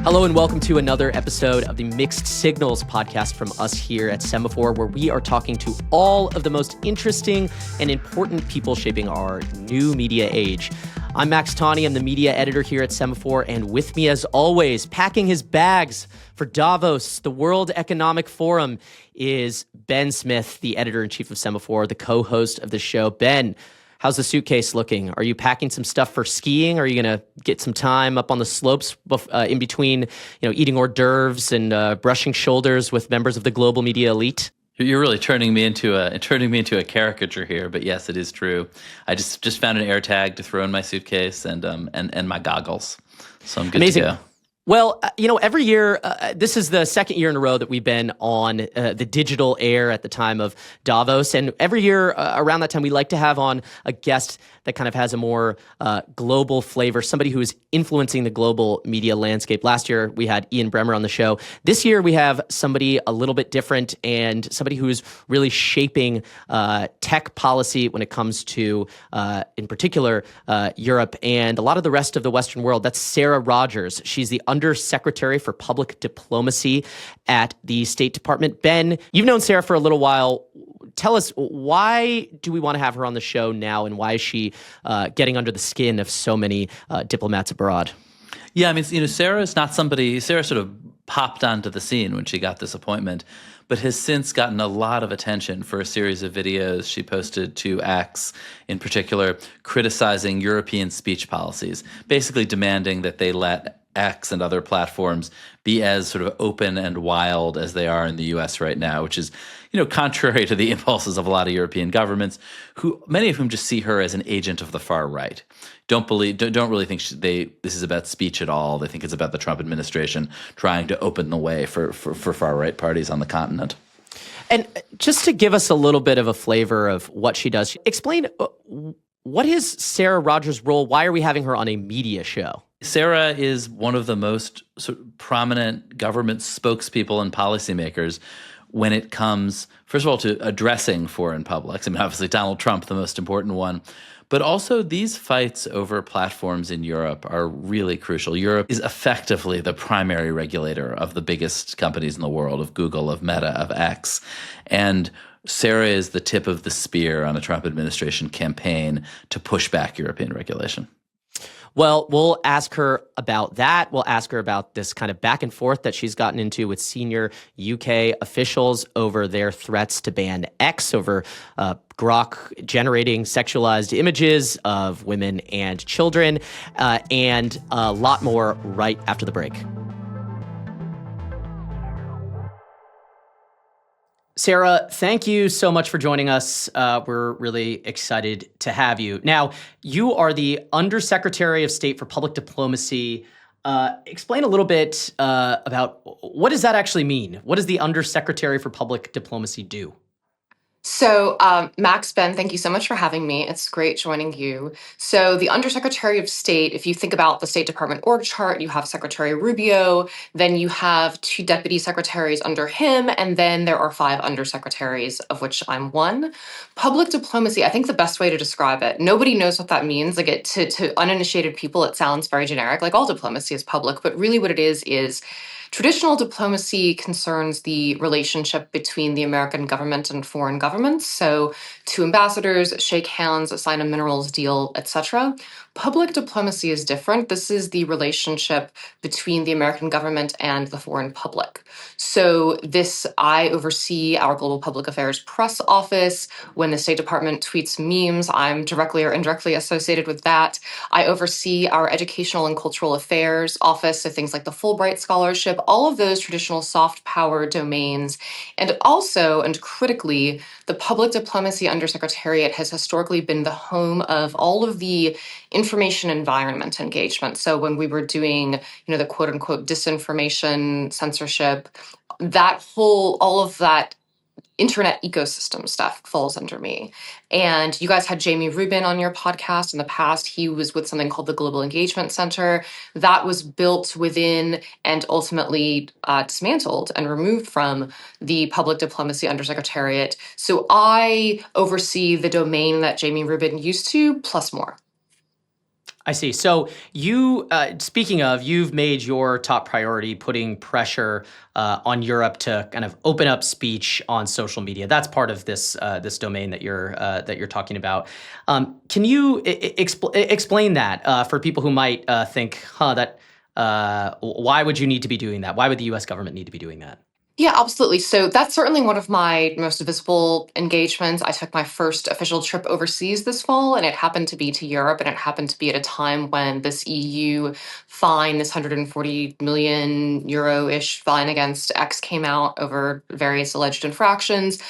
Hello and welcome to another episode of the Mixed Signals podcast from us here at Semaphore, where we are talking to all of the most interesting and important people shaping our new media age. I'm Max Tawney, I'm the media editor here at Semaphore, and with me as always, packing his bags for Davos, the World Economic Forum, is Ben Smith, the editor-in-chief of Semaphore, the co-host of the show. Ben, how's the suitcase looking? Are you packing some stuff for skiing? Are you going to get some time up on the slopes in between, eating hors d'oeuvres and brushing shoulders with members of the global media elite? You're really turning me into a caricature here, but yes, it is true. I just found an air tag to throw in my suitcase and my goggles, so I'm good Amazing. to go. Well, every year, this is the second year in a row that we've been on the digital air at the time of Davos. And every year around that time, we like to have on a guest that kind of has a more global flavor, somebody who is influencing the global media landscape. Last year, we had Ian Bremmer on the show. This year, we have somebody a little bit different and somebody who is really shaping tech policy when it comes to, in particular, Europe and a lot of the rest of the Western world. That's Sarah Rogers. She's the Undersecretary for Public Diplomacy at the State Department. Ben, you've known Sarah for a little while. Tell us, why do we want to have her on the show now, and why is she getting under the skin of so many diplomats abroad? Yeah, I mean, Sarah sort of popped onto the scene when she got this appointment, but has since gotten a lot of attention for a series of videos she posted to X, in particular, criticizing European speech policies, basically demanding that they let X and other platforms be as sort of open and wild as they are in the U.S. right now, which is, contrary to the impulses of a lot of European governments, many of whom just see her as an agent of the far right. Don't really think this is about speech at all. They think it's about the Trump administration trying to open the way for far right parties on the continent. And just to give us a little bit of a flavor of what she does, explain what is Sarah Rogers' role? Why are we having her on a media show? Sarah is one of the most sort of prominent government spokespeople and policymakers when it comes, first of all, to addressing foreign publics. I mean, obviously, Donald Trump, the most important one. But also, these fights over platforms in Europe are really crucial. Europe is effectively the primary regulator of the biggest companies in the world, of Google, of Meta, of X. And Sarah is the tip of the spear on a Trump administration campaign to push back European regulation. Well, we'll ask her about that. We'll ask her about this kind of back and forth that she's gotten into with senior UK officials over their threats to ban X, over Grok generating sexualized images of women and children, and a lot more right after the break. Sarah, thank you so much for joining us. We're really excited to have you. Now, you are the Undersecretary of State for Public Diplomacy. Explain a little bit about what does that actually mean? What does the Undersecretary for Public Diplomacy do? So, Max, Ben, thank you so much for having me. It's great joining you. So the Undersecretary of State, if you think about the State Department org chart, you have Secretary Rubio, then you have 2 deputy secretaries under him, and then there are 5 undersecretaries, of which I'm one. Public diplomacy, I think the best way to describe it, nobody knows what that means. Like to uninitiated people, it sounds very generic, like all diplomacy is public, but really what it is traditional diplomacy concerns the relationship between the American government and foreign governments. So 2 ambassadors shake hands, sign a minerals deal, etc. Public diplomacy is different. This is the relationship between the American government and the foreign public. So I oversee our global public affairs press office. When the State Department tweets memes, I'm directly or indirectly associated with that. I oversee our educational and cultural affairs office, so things like the Fulbright Scholarship, all of those traditional soft power domains. And also, and critically, the Public Diplomacy Undersecretariat has historically been the home of all of the information environment engagement. So when we were doing, the quote unquote disinformation, censorship, all of that internet ecosystem stuff falls under me. And you guys had Jamie Rubin on your podcast in the past. He was with something called the Global Engagement Center. That was built within and ultimately dismantled and removed from the Public Diplomacy Undersecretariat. So I oversee the domain that Jamie Rubin used to, plus more. I see. So you, speaking of, you've made your top priority putting pressure on Europe to kind of open up speech on social media. That's part of this domain that you're talking about. Can you explain that for people who might think, why would you need to be doing that? Why would the U.S. government need to be doing that? Yeah, absolutely. So that's certainly one of my most visible engagements. I took my first official trip overseas this fall, and it happened to be to Europe, and it happened to be at a time when this EU fine, this 140 million euro-ish fine against X came out over various alleged infractions.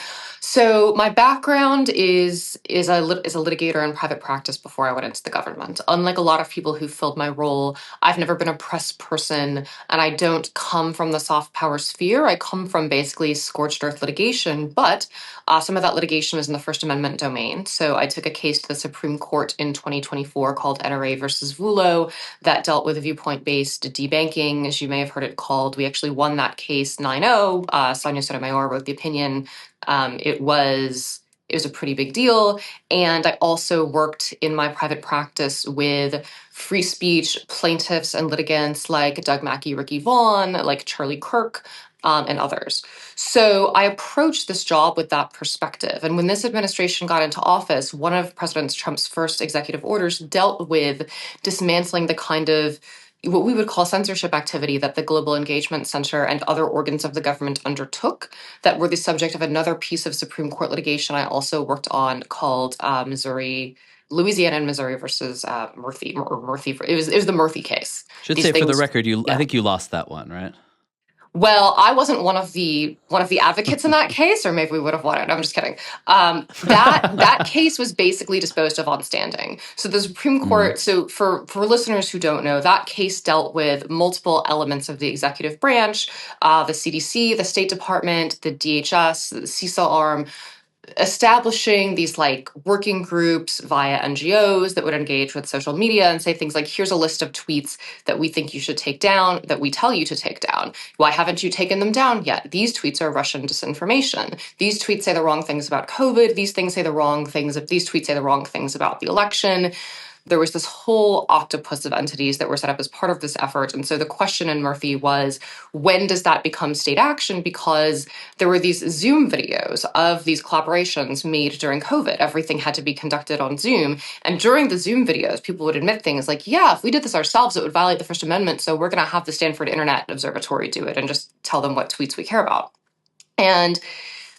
So my background is a litigator in private practice before I went into the government. Unlike a lot of people who filled my role, I've never been a press person, and I don't come from the soft power sphere. I come from basically scorched earth litigation, but some of that litigation was in the First Amendment domain. So I took a case to the Supreme Court in 2024 called NRA versus Vulo that dealt with viewpoint-based debanking, as you may have heard it called. We actually won that case 9-0. Sonia Sotomayor wrote the opinion. It was a pretty big deal. And I also worked in my private practice with free speech plaintiffs and litigants like Doug Mackey, Ricky Vaughn, like Charlie Kirk, and others. So I approached this job with that perspective. And when this administration got into office, one of President Trump's first executive orders dealt with dismantling the kind of what we would call censorship activity that the Global Engagement Center and other organs of the government undertook that were the subject of another piece of Supreme Court litigation I also worked on called Louisiana and Missouri versus Murphy. It was the Murphy case. Should These say for the things, record, I yeah. think you lost that one, right? Well, I wasn't one of the advocates in that case, or maybe we would have won it. I'm just kidding. That case was basically disposed of on standing. So the Supreme Mm. Court. So for listeners who don't know, that case dealt with multiple elements of the executive branch, the CDC, the State Department, the DHS, the CISA arm, establishing these like working groups via NGOs that would engage with social media and say things like, here's a list of tweets that we think you should take down, that we tell you to take down. Why haven't you taken them down yet? These tweets are Russian disinformation. These tweets say the wrong things about COVID. These tweets say the wrong things about the election. There was this whole octopus of entities that were set up as part of this effort. And so the question in Murphy was, when does that become state action? Because there were these Zoom videos of these collaborations made during COVID. Everything had to be conducted on Zoom. And during the Zoom videos, people would admit things like, yeah, if we did this ourselves, it would violate the First Amendment. So we're going to have the Stanford Internet Observatory do it and just tell them what tweets we care about. And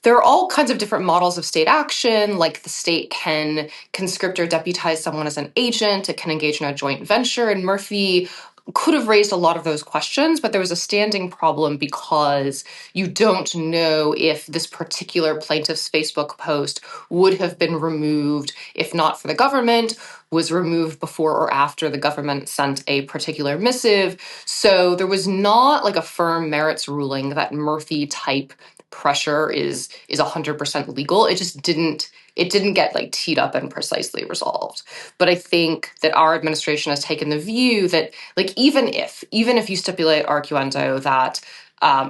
there are all kinds of different models of state action, like the state can conscript or deputize someone as an agent, it can engage in a joint venture. And Murphy could have raised a lot of those questions, but there was a standing problem because you don't know if this particular plaintiff's Facebook post would have been removed if not for the government, was removed before or after the government sent a particular missive. So there was not like a firm merits ruling that Murphy type pressure is 100% legal. It didn't get like teed up and precisely resolved. But I think that our administration has taken the view that like even if you stipulate arguendo that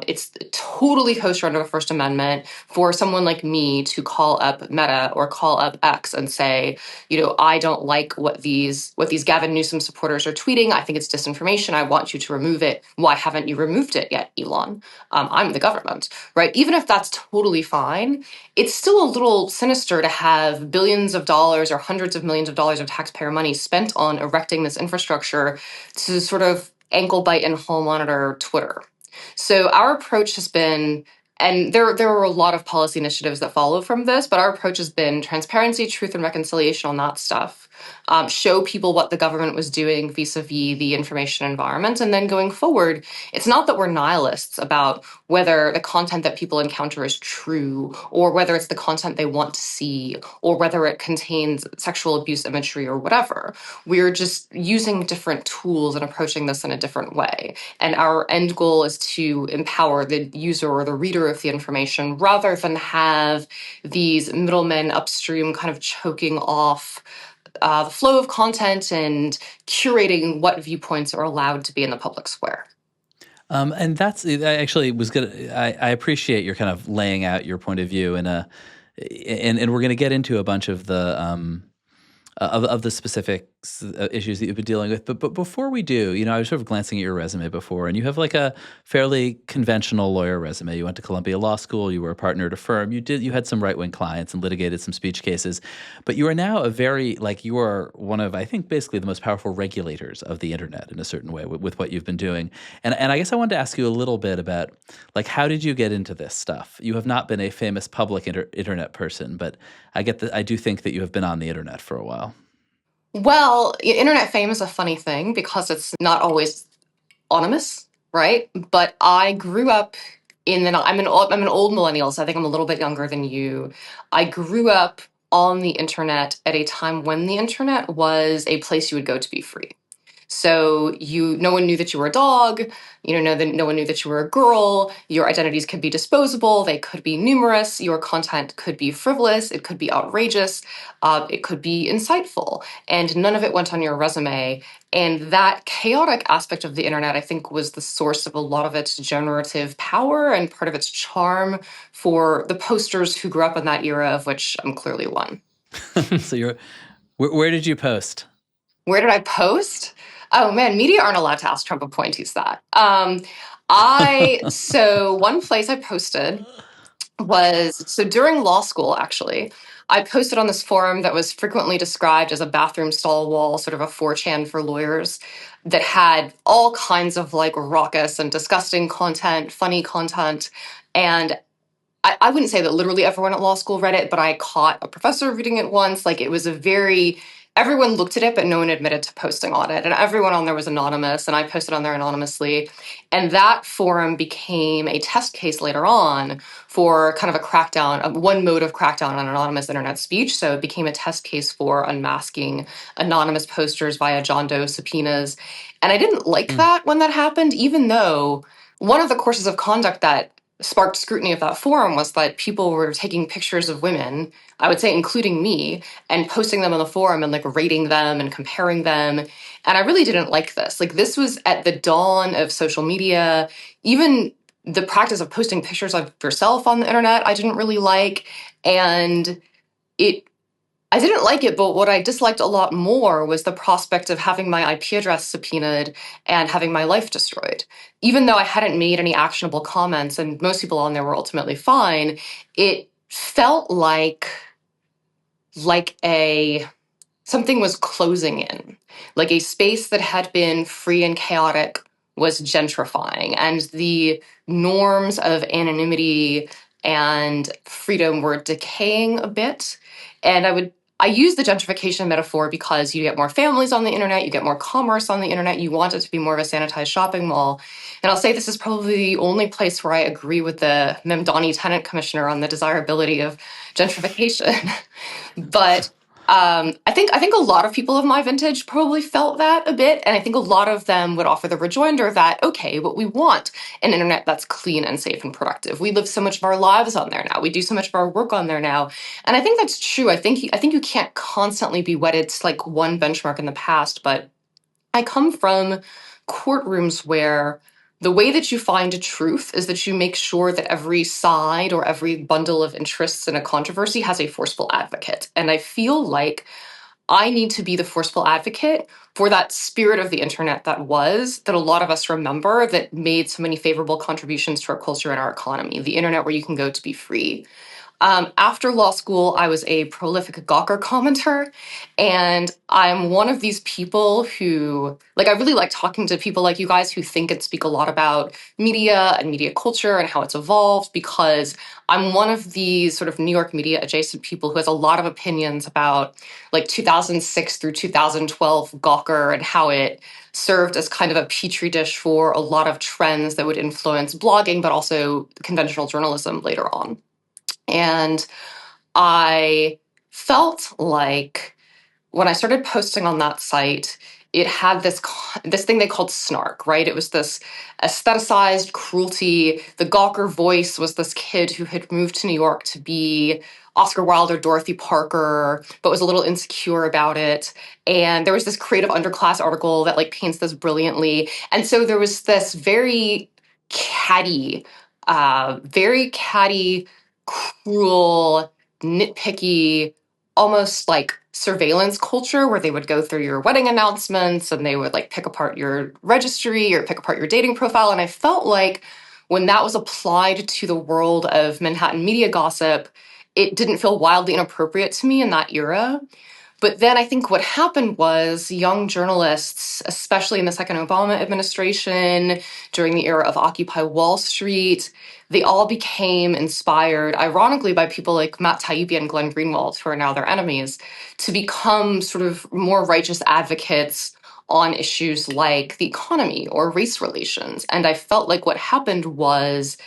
it's totally kosher under the First Amendment for someone like me to call up Meta or call up X and say, I don't like what these Gavin Newsom supporters are tweeting. I think it's disinformation. I want you to remove it. Why haven't you removed it yet, Elon? I'm the government, right? Even if that's totally fine, it's still a little sinister to have billions of dollars or hundreds of millions of dollars of taxpayer money spent on erecting this infrastructure to sort of ankle bite and hall monitor Twitter. So our approach has been, and there are a lot of policy initiatives that follow from this, but our approach has been transparency, truth, and reconciliation on that stuff. Show people what the government was doing vis-a-vis the information environment. And then going forward, it's not that we're nihilists about whether the content that people encounter is true or whether it's the content they want to see or whether it contains sexual abuse imagery or whatever. We're just using different tools and approaching this in a different way. And our end goal is to empower the user or the reader of the information rather than have these middlemen upstream kind of choking off the flow of content and curating what viewpoints are allowed to be in the public square. And I actually was gonna. I appreciate your kind of laying out your point of view and we're going to get into a bunch of the of the specific issues that you've been dealing with. But before we do, I was sort of glancing at your resume before, and you have like a fairly conventional lawyer resume. You went to Columbia Law School. You were a partner at a firm. You had some right-wing clients and litigated some speech cases. But you are now you are one of, I think, basically the most powerful regulators of the internet in a certain way with what you've been doing. And I guess I wanted to ask you a little bit about, like, how did you get into this stuff? You have not been a famous public internet person, but I do think that you have been on the internet for a while. Well, internet fame is a funny thing because it's not always anonymous, right? But I grew up I'm an old millennial, so I think I'm a little bit younger than you. I grew up on the internet at a time when the internet was a place you would go to be free. So no one knew that you were a dog. No one knew that you were a girl. Your identities could be disposable. They could be numerous. Your content could be frivolous. It could be outrageous. It could be insightful. And none of it went on your resume. And that chaotic aspect of the internet, I think, was the source of a lot of its generative power and part of its charm for the posters who grew up in that era, of which I'm clearly one. So where did you post? Where did I post? Oh man, media aren't allowed to ask Trump appointees that. So one place I posted was during law school, actually. I posted on this forum that was frequently described as a bathroom stall wall, sort of a 4chan for lawyers, that had all kinds of like raucous and disgusting content, funny content. And I wouldn't say that literally everyone at law school read it, but I caught a professor reading it once. Like it was everyone looked at it, but no one admitted to posting on it. And everyone on there was anonymous, and I posted on there anonymously. And that forum became a test case later on for kind of a crackdown, one mode of crackdown on anonymous internet speech. So it became a test case for unmasking anonymous posters via John Doe subpoenas. And I didn't like that when that happened, even though one of the courses of conduct that sparked scrutiny of that forum was that people were taking pictures of women, I would say including me, and posting them on the forum and like rating them and comparing them. And I really didn't like this. Like this was at the dawn of social media. Even the practice of posting pictures of yourself on the internet, I didn't really like. And I didn't like it, but what I disliked a lot more was the prospect of having my IP address subpoenaed and having my life destroyed. Even though I hadn't made any actionable comments and most people on there were ultimately fine, it felt like something was closing in. Like a space that had been free and chaotic was gentrifying, and the norms of anonymity and freedom were decaying a bit. And I use the gentrification metaphor because you get more families on the internet, you get more commerce on the internet, you want it to be more of a sanitized shopping mall. And I'll say this is probably the only place where I agree with the Memdani tenant commissioner on the desirability of gentrification. But I think a lot of people of my vintage probably felt that a bit, and I think a lot of them would offer the rejoinder that, okay, but we want an internet that's clean and safe and productive. We live so much of our lives on there now. We do so much of our work on there now, and I think that's true. I think you can't constantly be wedded to like one benchmark in the past, but I come from courtrooms where the way that you find a truth is that you make sure that every side or every bundle of interests in a controversy has a forceful advocate. And I feel like I need to be the forceful advocate for that spirit of the internet that a lot of us remember, that made so many favorable contributions to our culture and our economy. The internet where you can go to be free. After law school, I was a prolific Gawker commenter, and I'm one of these people who, like, I really like talking to people like you guys who think and speak a lot about media and media culture and how it's evolved, because I'm one of these sort of New York media adjacent people who has a lot of opinions about like 2006 through 2012 Gawker and how it served as kind of a petri dish for a lot of trends that would influence blogging, but also conventional journalism later on. And I felt like when I started posting on that site, it had this thing they called snark, right? It was this aestheticized cruelty. The Gawker voice was this kid who had moved to New York to be Oscar Wilde or Dorothy Parker, but was a little insecure about it. And there was this creative underclass article that like paints this brilliantly. And so there was this very catty, cruel, nitpicky almost like surveillance culture where they would go through your wedding announcements and they would like pick apart your registry or pick apart your dating profile. And I felt like when that was applied to the world of Manhattan media gossip, it didn't feel wildly inappropriate to me in that era. But then I think what happened was young journalists, especially in the second Obama administration, during the era of Occupy Wall Street, they all became inspired, ironically, by people like Matt Taibbi and Glenn Greenwald, who are now their enemies, to become sort of more righteous advocates on issues like the economy or race relations. And I felt like what happened was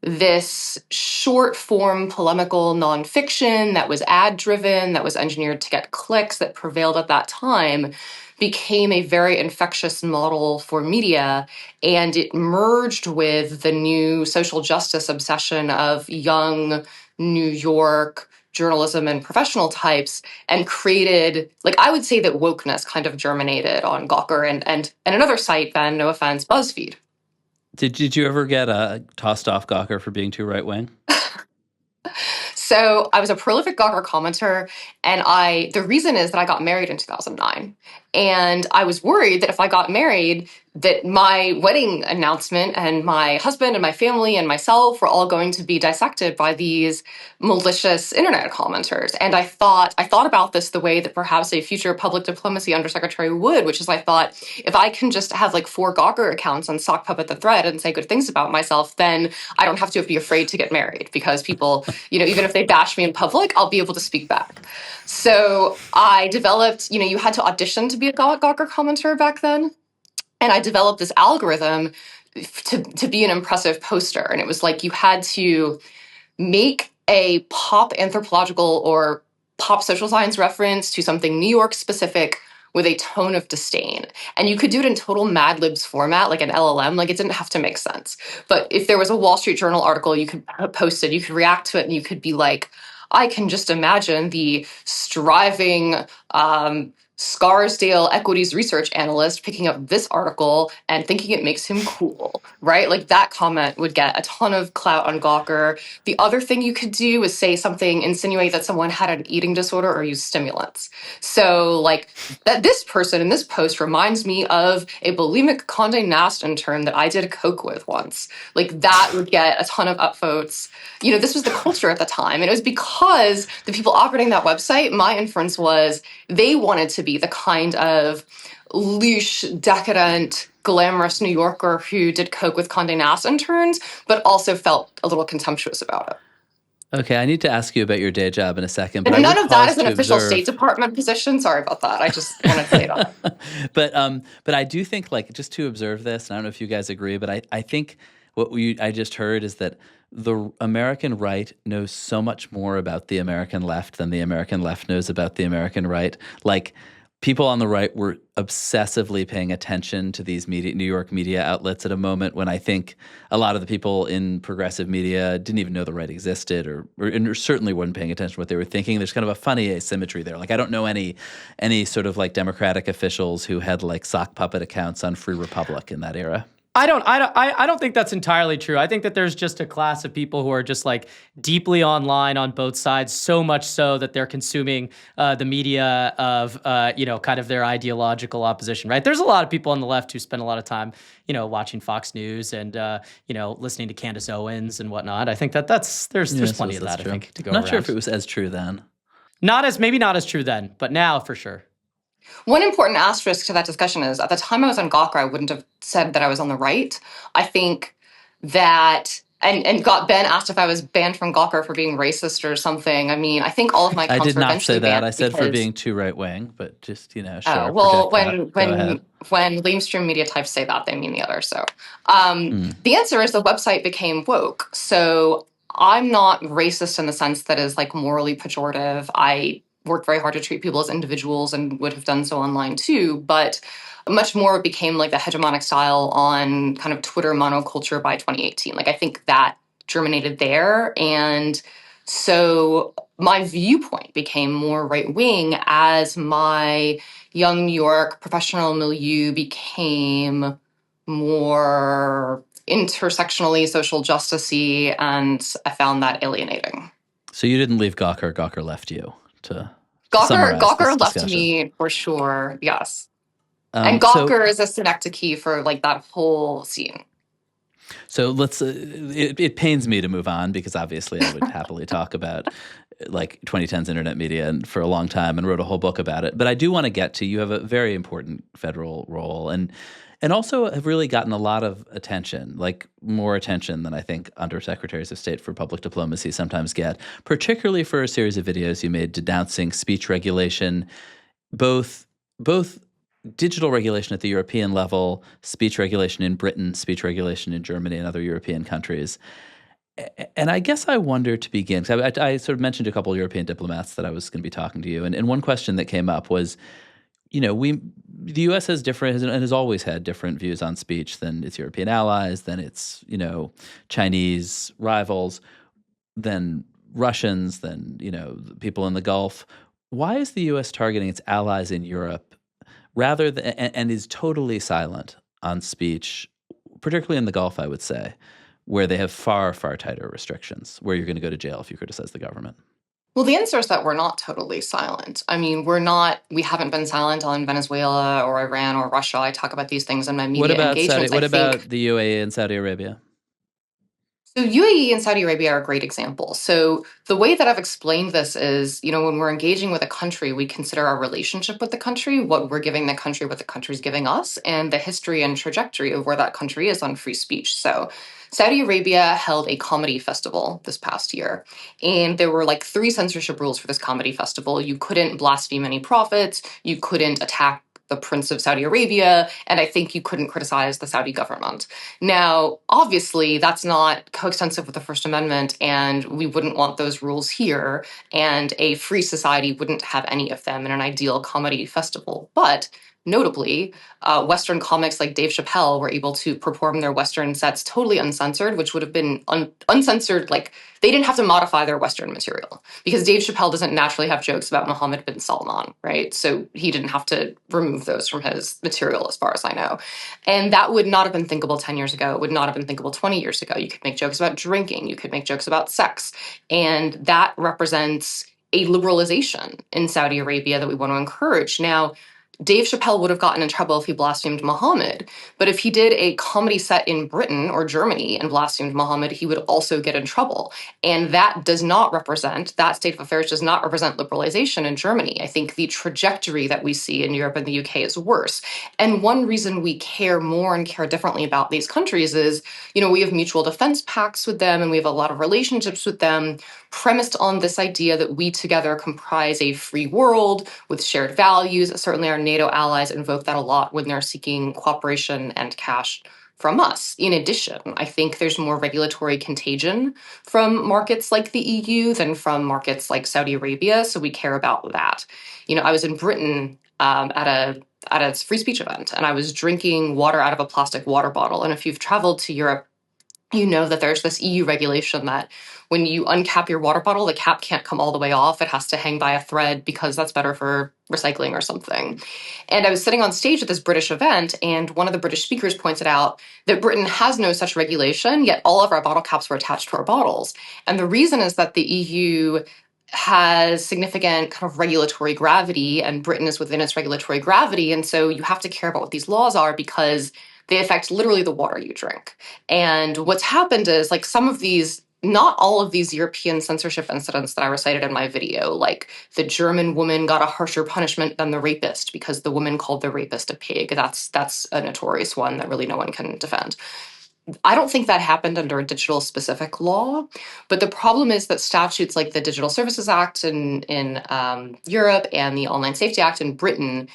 this short form polemical nonfiction that was ad driven, that was engineered to get clicks, that prevailed at that time, became a very infectious model for media. And it merged with the new social justice obsession of young New York journalism and professional types, and created, like, I would say that wokeness kind of germinated on Gawker and another site, Ben, no offense, BuzzFeed. Did you ever get tossed off Gawker for being too right wing? So I was a prolific Gawker commenter, and the reason is that I got married in 2009. And I was worried that if I got married, that my wedding announcement and my husband and my family and myself were all going to be dissected by these malicious internet commenters. And I thought about this the way that perhaps a future public diplomacy undersecretary would, which is I thought, if I can just have like 4 Gawker accounts and sock puppet the thread and say good things about myself, then I don't have to be afraid to get married, because people, even if they bash me in public, I'll be able to speak back. So I developed, you had to audition to be a Gawker commenter back then. And I developed this algorithm to be an impressive poster. And it was like you had to make a pop anthropological or pop social science reference to something New York specific with a tone of disdain. And you could do it in total Mad Libs format, like an LLM, like it didn't have to make sense. But if there was a Wall Street Journal article, you could post it, you could react to it, and you could be like, I can just imagine the striving Scarsdale equities research analyst picking up this article and thinking it makes him cool, right? Like that comment would get a ton of clout on Gawker. The other thing you could do is say something, insinuate that someone had an eating disorder or use stimulants. So like that this person in this post reminds me of a bulimic Condé Nast intern that I did coke with once. Like that would get a ton of upvotes. This was the culture at the time. And it was because the people operating that website, my inference was they wanted to be the kind of louche, decadent, glamorous New Yorker who did coke with Condé Nast interns, but also felt a little contemptuous about it. Okay, I need to ask you about your day job in a second. But none of that is an official State Department position. Sorry about that. I just wanted to say that. But I do think, like, just to observe this, and I don't know if you guys agree, but I think what I just heard is that the American right knows so much more about the American left than the American left knows about the American right. Like, people on the right were obsessively paying attention to these New York media outlets at a moment when I think a lot of the people in progressive media didn't even know the right existed, or certainly weren't paying attention to what they were thinking. There's kind of a funny asymmetry there. Like, I don't know any sort of like Democratic officials who had like sock puppet accounts on Free Republic in that era. I don't think that's entirely true. I think that there's just a class of people who are just like deeply online on both sides, so much so that they're consuming the media of kind of their ideological opposition, right? There's a lot of people on the left who spend a lot of time, watching Fox News and listening to Candace Owens and whatnot. I think there's plenty of that. True. I think to go. I'm not around. sure if it was as true then. Maybe not as true then, but now for sure. One important asterisk to that discussion is at the time I was on Gawker, I wouldn't have said that I was on the right. I think that, and Ben asked if I was banned from Gawker for being racist or something. I mean, I think all of my accounts I did were not eventually say that. banned I said because, for being too right wing, but just, sure. Well, when lamestream media types say that, they mean the other. So the answer is the website became woke. So I'm not racist in the sense that is like morally pejorative. I worked very hard to treat people as individuals and would have done so online too, but much more became like the hegemonic style on kind of Twitter monoculture by 2018. Like I think that germinated there. And so my viewpoint became more right-wing as my young New York professional milieu became more intersectionally social justice-y, and I found that alienating. So you didn't leave Gawker, Gawker left you to summarize this Gawker left discussion. me for sure. Yes. And So Gawker is a synecdoche for like that whole scene. So let's. It pains me to move on because obviously I would happily talk about like 2010s internet media and for a long time and wrote a whole book about it. But I do want to get to you have a very important federal role and also have really gotten a lot of attention, like more attention than I think undersecretaries of state for public diplomacy sometimes get, particularly for a series of videos you made denouncing speech regulation, both digital regulation at the European level, speech regulation in Britain, speech regulation in Germany and other European countries. And I guess I wonder to begin, because I sort of mentioned a couple of European diplomats that I was going to be talking to you. And one question that came up was, the U.S. has different and has always had different views on speech than its European allies, than its, Chinese rivals, than Russians, than, people in the Gulf. Why is the U.S. targeting its allies in Europe rather than, and is totally silent on speech, particularly in the Gulf, I would say, where they have far, far tighter restrictions, where you're going to go to jail if you criticize the government? Well, the answer is that we're not totally silent. I mean, we haven't been silent on Venezuela or Iran or Russia. I talk about these things in my What media about engagements. What about the UAE and Saudi Arabia? So UAE and Saudi Arabia are a great example. So the way that I've explained this is, when we're engaging with a country, we consider our relationship with the country, what we're giving the country, what the country's giving us, and the history and trajectory of where that country is on free speech. So Saudi Arabia held a comedy festival this past year, and there were like 3 censorship rules for this comedy festival. You couldn't blaspheme any prophets, you couldn't attack the Prince of Saudi Arabia, and I think you couldn't criticize the Saudi government. Now, obviously, that's not coextensive with the First Amendment, and we wouldn't want those rules here, and a free society wouldn't have any of them in an ideal comedy festival. But notably, Western comics like Dave Chappelle were able to perform their Western sets totally uncensored, which would have been uncensored. Like, they didn't have to modify their Western material because Dave Chappelle doesn't naturally have jokes about Mohammed bin Salman, right? So he didn't have to remove those from his material, as far as I know. And that would not have been thinkable 10 years ago. It would not have been thinkable 20 years ago. You could make jokes about drinking. You could make jokes about sex. And that represents a liberalization in Saudi Arabia that we want to encourage. Now, Dave Chappelle would have gotten in trouble if he blasphemed Muhammad. But if he did a comedy set in Britain or Germany and blasphemed Muhammad, he would also get in trouble. And that that state of affairs does not represent liberalization in Germany. I think the trajectory that we see in Europe and the UK is worse. And one reason we care more and care differently about these countries is, we have mutual defense pacts with them and we have a lot of relationships with them premised on this idea that we together comprise a free world with shared values. Certainly our NATO allies invoke that a lot when they're seeking cooperation and cash from us. In addition, I think there's more regulatory contagion from markets like the EU than from markets like Saudi Arabia, so we care about that. I was in Britain at a free speech event, and I was drinking water out of a plastic water bottle. And if you've traveled to Europe, you know that there's this EU regulation that when you uncap your water bottle, the cap can't come all the way off. It has to hang by a thread because that's better for recycling or something. And I was sitting on stage at this British event, and one of the British speakers pointed out that Britain has no such regulation, yet all of our bottle caps were attached to our bottles. And the reason is that the EU has significant kind of regulatory gravity, and Britain is within its regulatory gravity. And so you have to care about what these laws are because they affect literally the water you drink. And what's happened is like not all of these European censorship incidents that I recited in my video, like the German woman got a harsher punishment than the rapist because the woman called the rapist a pig. That's a notorious one that really no one can defend. I don't think that happened under a digital specific law, but the problem is that statutes like the Digital Services Act in Europe and the Online Safety Act in Britain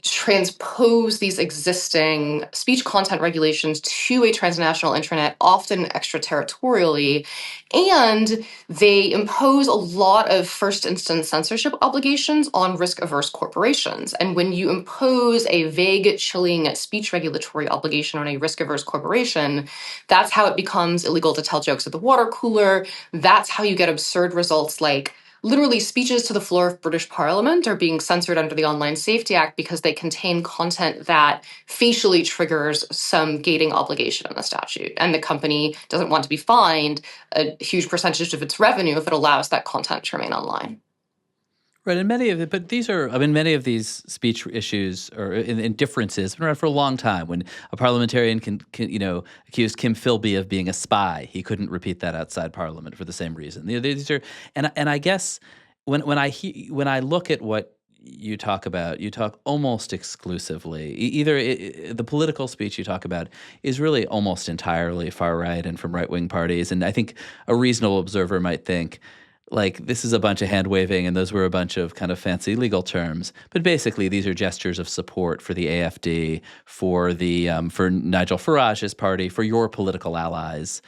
transpose these existing speech content regulations to a transnational internet, often extraterritorially, and they impose a lot of first instance censorship obligations on risk averse corporations. And when you impose a vague, chilling speech regulatory obligation on a risk averse corporation, that's how it becomes illegal to tell jokes at the water cooler. That's how you get absurd results like literally speeches to the floor of British Parliament are being censored under the Online Safety Act because they contain content that facially triggers some gating obligation in the statute. And the company doesn't want to be fined a huge percentage of its revenue if it allows that content to remain online. Right, and many of it, but these are, I mean, many of these speech issues or in differences have been around for a long time. When a parliamentarian can accuse Kim Philby of being a spy, he couldn't repeat that outside Parliament for the same reason. These are, and I guess when I look at what you talk about, you talk almost exclusively the political speech you talk about is really almost entirely far right and from right wing parties, and I think a reasonable observer might think, like, this is a bunch of hand waving and those were a bunch of kind of fancy legal terms. But basically, these are gestures of support for the AFD, for Nigel Farage's party, for your political allies.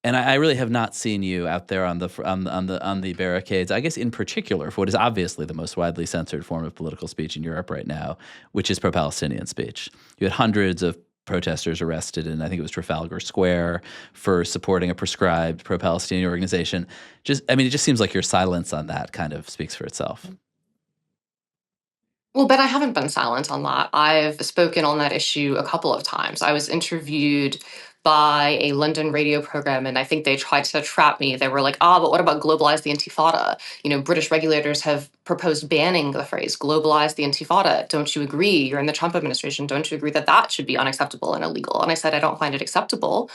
And I really have not seen you out there on the barricades. I guess in particular for what is obviously the most widely censored form of political speech in Europe right now, which is pro-Palestinian speech. You had hundreds of protesters arrested in, I think it was Trafalgar Square, for supporting a proscribed pro-Palestinian organization. It just seems like your silence on that kind of speaks for itself. Well, Ben, I haven't been silent on that. I've spoken on that issue a couple of times. I was interviewed by a London radio program, and I think they tried to trap me. They were like, but what about globalize the intifada? British regulators have proposed banning the phrase globalize the intifada. Don't you agree? You're in the Trump administration. Don't you agree that that should be unacceptable and illegal? And I said, I don't find it acceptable.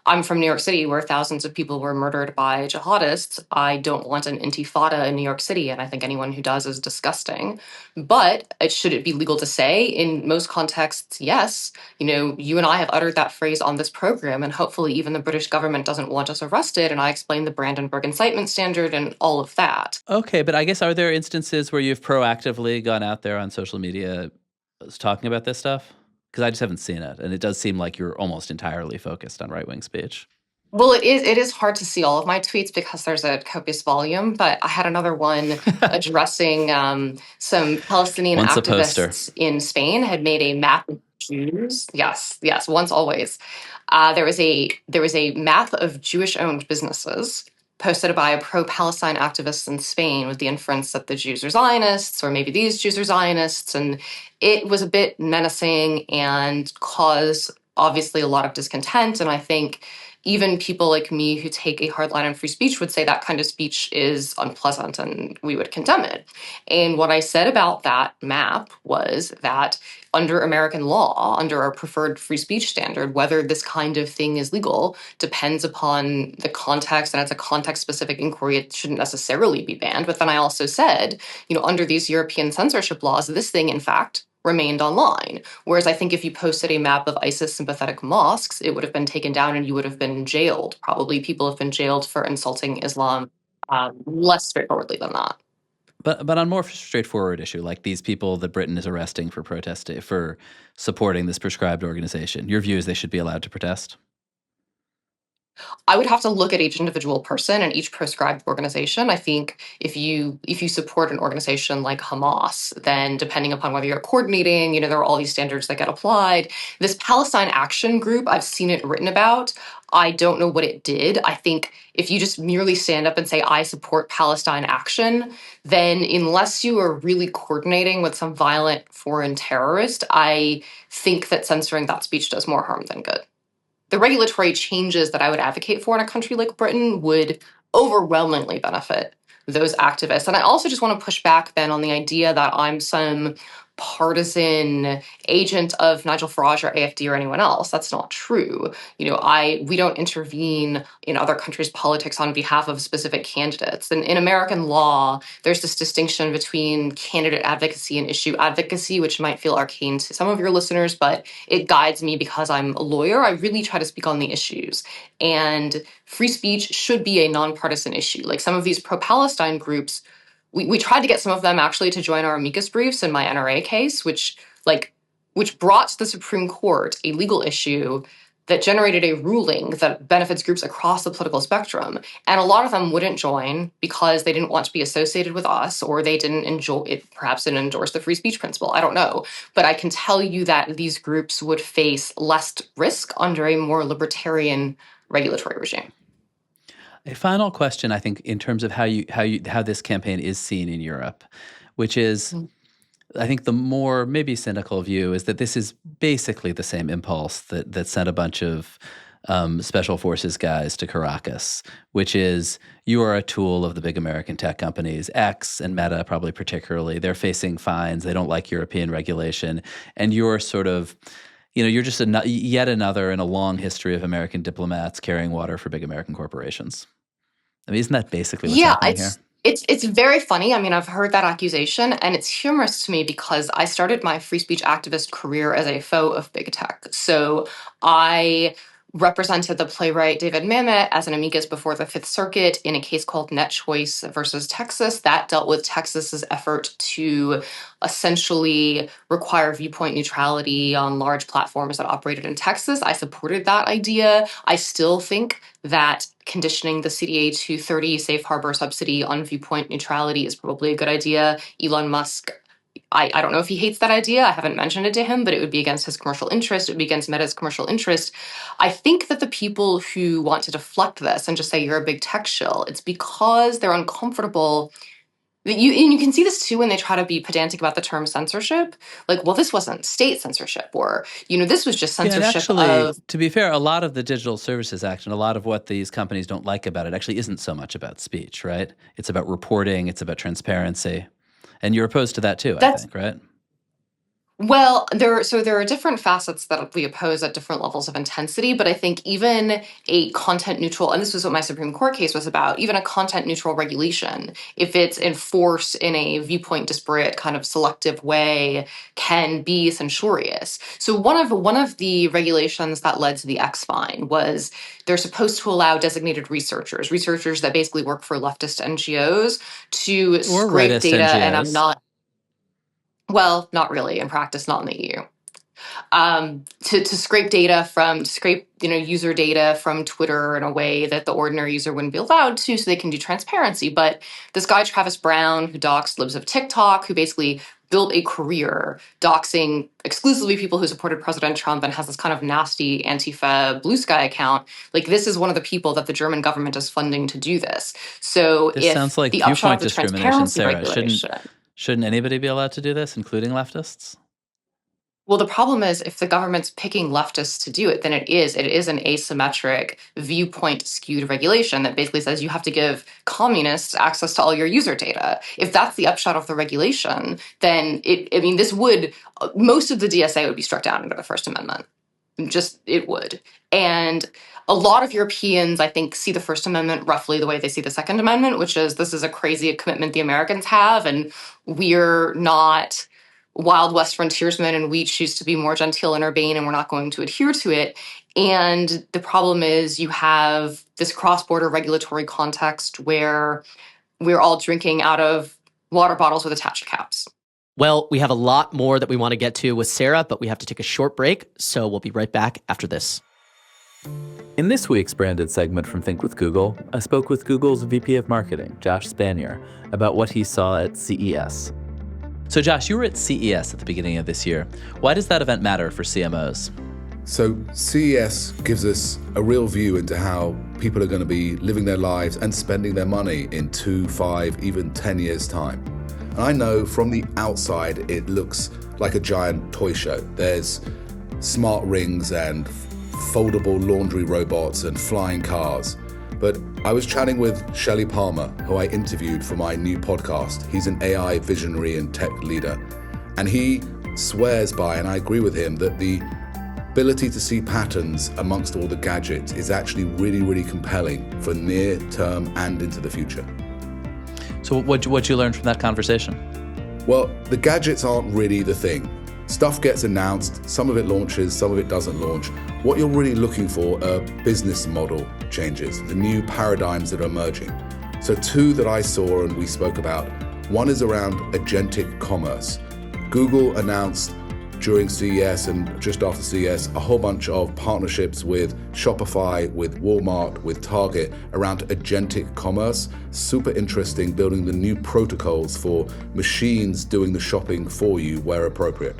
I'm from New York City, where thousands of people were murdered by jihadists. I don't want an intifada in New York City, and I think anyone who does is disgusting. But should it be legal to say? In most contexts, yes. You and I have uttered that phrase on this program, and hopefully even the British government doesn't want us arrested, and I explained the Brandenburg Incitement Standard and all of that. Okay, but I guess are there instances where you've proactively gone out there on social media talking about this stuff? Because I just haven't seen it, and it does seem like you're almost entirely focused on right-wing speech. Well, it is hard to see all of my tweets because there's a copious volume, but I had another one addressing some Palestinian Once a poster. activists in Spain had made a map of Jews. Yes, yes, once always. There was a map of Jewish-owned businesses posted by a pro-Palestine activist in Spain with the inference that the Jews are Zionists, or maybe these Jews are Zionists, and it was a bit menacing and caused obviously a lot of discontent. And I think even people like me who take a hard line on free speech would say that kind of speech is unpleasant and we would condemn it. And what I said about that map was that under American law, under our preferred free speech standard, whether this kind of thing is legal depends upon the context, and it's a context-specific inquiry. It shouldn't necessarily be banned. But then I also said, under these European censorship laws, this thing, in fact, remained online. Whereas I think if you posted a map of ISIS-sympathetic mosques, it would have been taken down and you would have been jailed. Probably people have been jailed for insulting Islam less straightforwardly than that. But on more straightforward issue, like these people that Britain is arresting for protesting, for supporting this prescribed organization, your view is they should be allowed to protest? I would have to look at each individual person and each proscribed organization. I think if you support an organization like Hamas, then depending upon whether you're coordinating, there are all these standards that get applied. This Palestine Action Group, I've seen it written about. I don't know what it did. I think if you just merely stand up and say, I support Palestine Action, then unless you are really coordinating with some violent foreign terrorist, I think that censoring that speech does more harm than good. The regulatory changes that I would advocate for in a country like Britain would overwhelmingly benefit those activists. And I also just want to push back, Ben, on the idea that I'm some partisan agent of Nigel Farage or AFD or anyone else. That's not true. We don't intervene in other countries' politics on behalf of specific candidates. And in American law, there's this distinction between candidate advocacy and issue advocacy, which might feel arcane to some of your listeners, but it guides me because I'm a lawyer. I really try to speak on the issues. And free speech should be a nonpartisan issue. Like some of these pro-Palestine groups, we tried to get some of them actually to join our amicus briefs in my NRA case, which brought to the Supreme Court a legal issue that generated a ruling that benefits groups across the political spectrum. And a lot of them wouldn't join because they didn't want to be associated with us, or they didn't enjoy it, perhaps didn't endorse the free speech principle. I don't know. But I can tell you that these groups would face less risk under a more libertarian regulatory regime. A final question, I think, in terms of how this campaign is seen in Europe, which is, I think the more maybe cynical view is that this is basically the same impulse that sent a bunch of special forces guys to Caracas, which is you are a tool of the big American tech companies, X and Meta probably particularly. They're facing fines. They don't like European regulation. And you're sort of, you're just yet another in a long history of American diplomats carrying water for big American corporations. I mean, isn't that basically what's happening here? It's very funny. I mean, I've heard that accusation, and it's humorous to me because I started my free speech activist career as a foe of big tech. So I represented the playwright David Mamet as an amicus before the Fifth Circuit in a case called Net Choice versus Texas that dealt with Texas's effort to essentially require viewpoint neutrality on large platforms that operated in Texas. I supported that idea. I still think that conditioning the CDA to 30 safe harbor subsidy on viewpoint neutrality is probably a good idea. Elon Musk, I don't know if he hates that idea. I haven't mentioned it to him, but it would be against his commercial interest. It would be against Meta's commercial interest. I think that the people who want to deflect this and just say you're a big tech shill, it's because they're uncomfortable. And you can see this too when they try to be pedantic about the term censorship. Like, well, this wasn't state censorship, or, this was just censorship actually, to be fair, a lot of the Digital Services Act and a lot of what these companies don't like about it actually isn't so much about speech, right? It's about reporting. It's about transparency. And you're opposed to that too, I think, right? Well, there are different facets that we oppose at different levels of intensity, but I think even a content neutral, and this was what my Supreme Court case was about, even a content neutral regulation, if it's enforced in a viewpoint disparate kind of selective way, can be censorious. So one of the regulations that led to the X fine was they're supposed to allow designated researchers that basically work for leftist NGOs to scrape data, NGOs. And I'm not. Well, not really in practice, not in the EU. To scrape user data from Twitter in a way that the ordinary user wouldn't be allowed to, so they can do transparency. But this guy Travis Brown, who doxed libs of TikTok, who basically built a career doxing exclusively people who supported President Trump and has this kind of nasty Antifa Blue Sky account, like this is one of the people that the German government is funding to do this. So this sounds like the viewpoint discrimination, Sarah. Shouldn't anybody be allowed to do this, including leftists? Well, the problem is if the government's picking leftists to do it, then it is an asymmetric viewpoint skewed regulation that basically says you have to give communists access to all your user data. If that's the upshot of the regulation, then most of the DSA would be struck down under the First Amendment. It would. And a lot of Europeans, I think, see the First Amendment roughly the way they see the Second Amendment, which is this is a crazy commitment the Americans have, and we're not Wild West frontiersmen, and we choose to be more genteel and urbane, and we're not going to adhere to it. And the problem is you have this cross-border regulatory context where we're all drinking out of water bottles with attached caps. Well, we have a lot more that we want to get to with Sarah, but we have to take a short break, so we'll be right back after this. In this week's branded segment from Think with Google, I spoke with Google's VP of Marketing, Josh Spanier, about what he saw at CES. So Josh, you were at CES at the beginning of this year. Why does that event matter for CMOs? So CES gives us a real view into how people are going to be living their lives and spending their money in 2, 5, even 10 years' time. And I know from the outside it looks like a giant toy show. There's smart rings and foldable laundry robots and flying cars. But I was chatting with Shelley Palmer, who I interviewed for my new podcast. He's an AI visionary and tech leader. And he swears by, and I agree with him, that the ability to see patterns amongst all the gadgets is actually really, really compelling for near term and into the future. So what'd you learn from that conversation? Well, the gadgets aren't really the thing. Stuff gets announced, some of it launches, some of it doesn't launch. What you're really looking for are business model changes, the new paradigms that are emerging. So 2 that I saw and we spoke about. One is around agentic commerce. Google announced during CES and just after CES a whole bunch of partnerships with Shopify, with Walmart, with Target around agentic commerce. Super interesting, building the new protocols for machines doing the shopping for you where appropriate.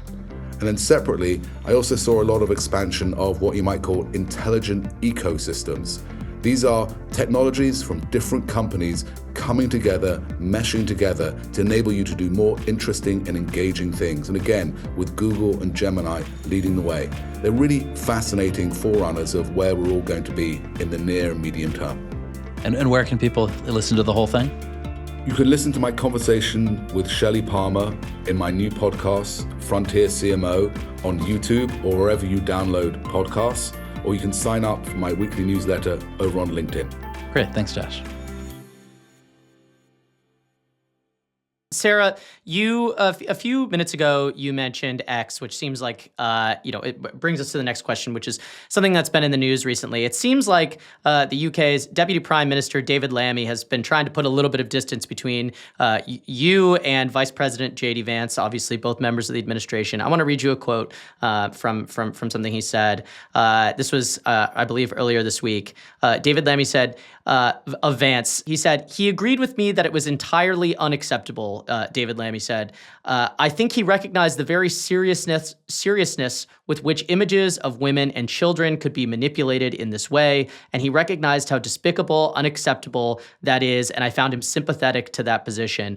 And then separately, I also saw a lot of expansion of what you might call intelligent ecosystems. These are technologies from different companies coming together, meshing together to enable you to do more interesting and engaging things. And again, with Google and Gemini leading the way. They're really fascinating forerunners of where we're all going to be in the near and medium term. And where can people listen to the whole thing? You can listen to my conversation with Shelley Palmer in my new podcast, Frontier CMO, on YouTube or wherever you download podcasts, or you can sign up for my weekly newsletter over on LinkedIn. Great. Thanks, Josh. Sarah, you a few minutes ago you mentioned X, which seems like it brings us to the next question, which is something that's been in the news recently. It seems like the UK's Deputy Prime Minister David Lammy has been trying to put a little bit of distance between you and Vice President J.D. Vance, obviously both members of the administration. I want to read you a quote from something he said. This was, I believe, earlier this week. David Lammy said of Vance, he said, "He agreed with me that it was entirely unacceptable." David Lammy said, "I think he recognized the very seriousness with which images of women and children could be manipulated in this way, and he recognized how despicable, unacceptable that is, and I found him sympathetic to that position."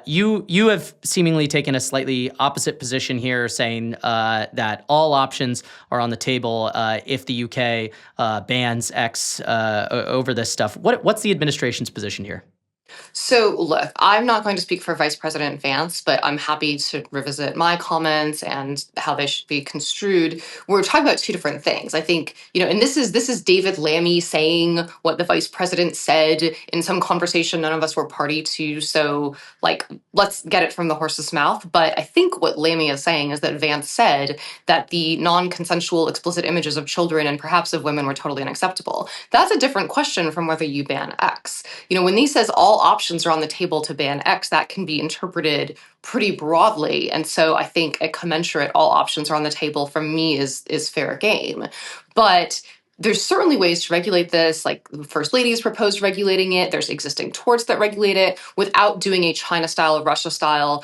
You have seemingly taken a slightly opposite position here, saying that all options are on the table if the UK bans X over this stuff. What's the administration's position here? So, look, I'm not going to speak for Vice President Vance, but I'm happy to revisit my comments and how they should be construed. We're talking about two different things. I think, and this is David Lammy saying what the Vice President said in some conversation none of us were party to. So, let's get it from the horse's mouth. But I think what Lammy is saying is that Vance said that the non-consensual explicit images of children and perhaps of women were totally unacceptable. That's a different question from whether you ban X. When he says all options are on the table to ban X, that can be interpreted pretty broadly. And so I think a commensurate all options are on the table from me is fair game. But there's certainly ways to regulate this, like the First Lady has proposed regulating it. There's existing torts that regulate it without doing a China-style, Russia-style,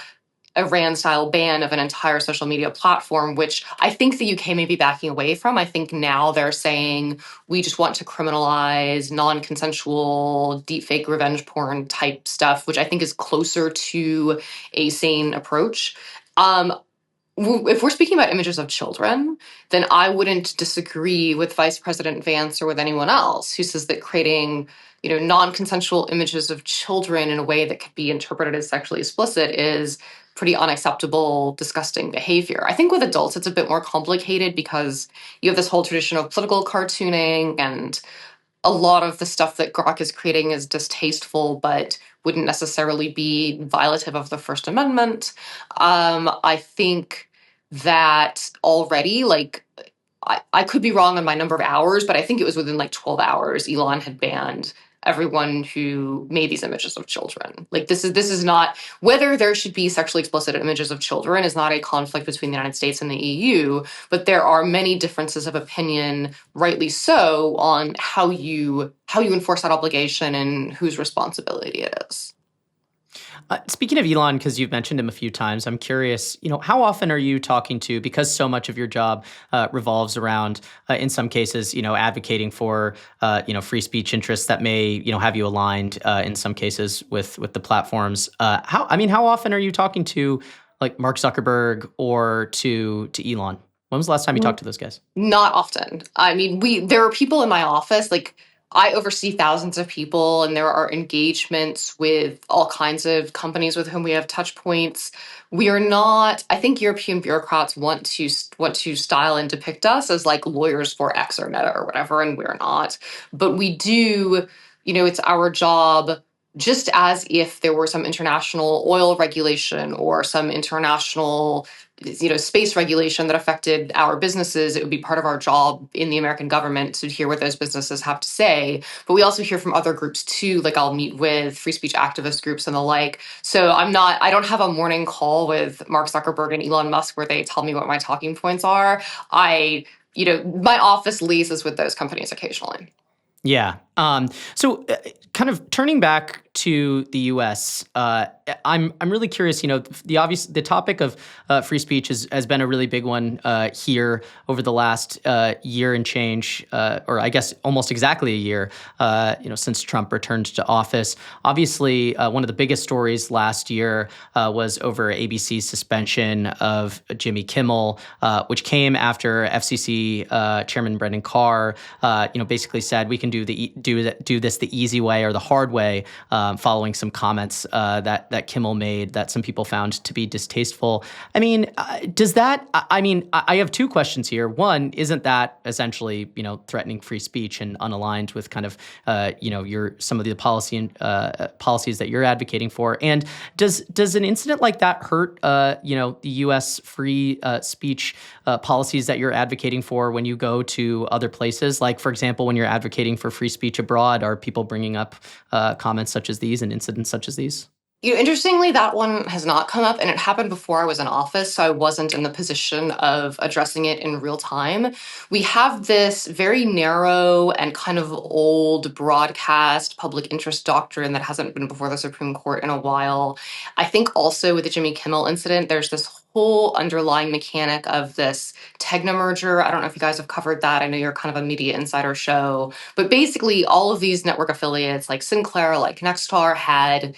Iran-style ban of an entire social media platform, which I think the UK may be backing away from. I think now they're saying we just want to criminalize non-consensual deepfake revenge porn type stuff, which I think is closer to a sane approach. If we're speaking about images of children, then I wouldn't disagree with Vice President Vance or with anyone else who says that creating non-consensual images of children in a way that could be interpreted as sexually explicit is pretty unacceptable, disgusting behavior. I think with adults, it's a bit more complicated because you have this whole tradition of political cartooning, and a lot of the stuff that Gawker is creating is distasteful, but wouldn't necessarily be violative of the First Amendment. I think that already, I could be wrong on my number of hours, but I think it was within 12 hours, Elon had banned everyone who made these images of children. This is not, whether there should be sexually explicit images of children is not a conflict between the United States and the EU, but there are many differences of opinion, rightly so, on how you enforce that obligation and whose responsibility it is. Speaking of Elon, because you've mentioned him a few times, I'm curious, how often are you talking to, because so much of your job revolves around, in some cases, advocating for, free speech interests that may, have you aligned in some cases with the platforms. How often are you talking to Mark Zuckerberg or to Elon? When was the last time you talked to those guys? Not often. There are people in my office, I oversee thousands of people, and there are engagements with all kinds of companies with whom we have touch points. We are not, I think European bureaucrats want to style and depict us as lawyers for X or Meta or whatever, and we're not. But we do, it's our job, just as if there were some international oil regulation or some international space regulation that affected our businesses, it would be part of our job in the American government to hear what those businesses have to say. But we also hear from other groups too, I'll meet with free speech activist groups and the like. So I don't have a morning call with Mark Zuckerberg and Elon Musk where they tell me what my talking points are. My office liaises with those companies occasionally. Yeah. So, kind of turning back to the U.S., I'm really curious. The topic of free speech has been a really big one here over the last year and change, or I guess almost exactly a year. Since Trump returned to office. Obviously, one of the biggest stories last year was over ABC's suspension of Jimmy Kimmel, which came after FCC Chairman Brendan Carr, basically said we can do this the easy way or the hard way, following some comments that Kimmel made that some people found to be distasteful. I mean, does that? I mean, I have two questions here. One, isn't that essentially threatening free speech and unaligned with kind of some of the policies that you're advocating for? And does an incident like that hurt the U.S. free speech policies that you're advocating for when you go to other places? Like, for example, when you're advocating for free speech abroad, are people bringing up comments such as these and incidents such as these? Interestingly, that one has not come up, and it happened before I was in office, so I wasn't in the position of addressing it in real time. We have this very narrow and kind of old broadcast public interest doctrine that hasn't been before the Supreme Court in a while. I think also with the Jimmy Kimmel incident, there's this whole underlying mechanic of this Tegna merger. I don't know if you guys have covered that. I know you're kind of a media insider show, but basically all of these network affiliates like Sinclair, like Nexstar had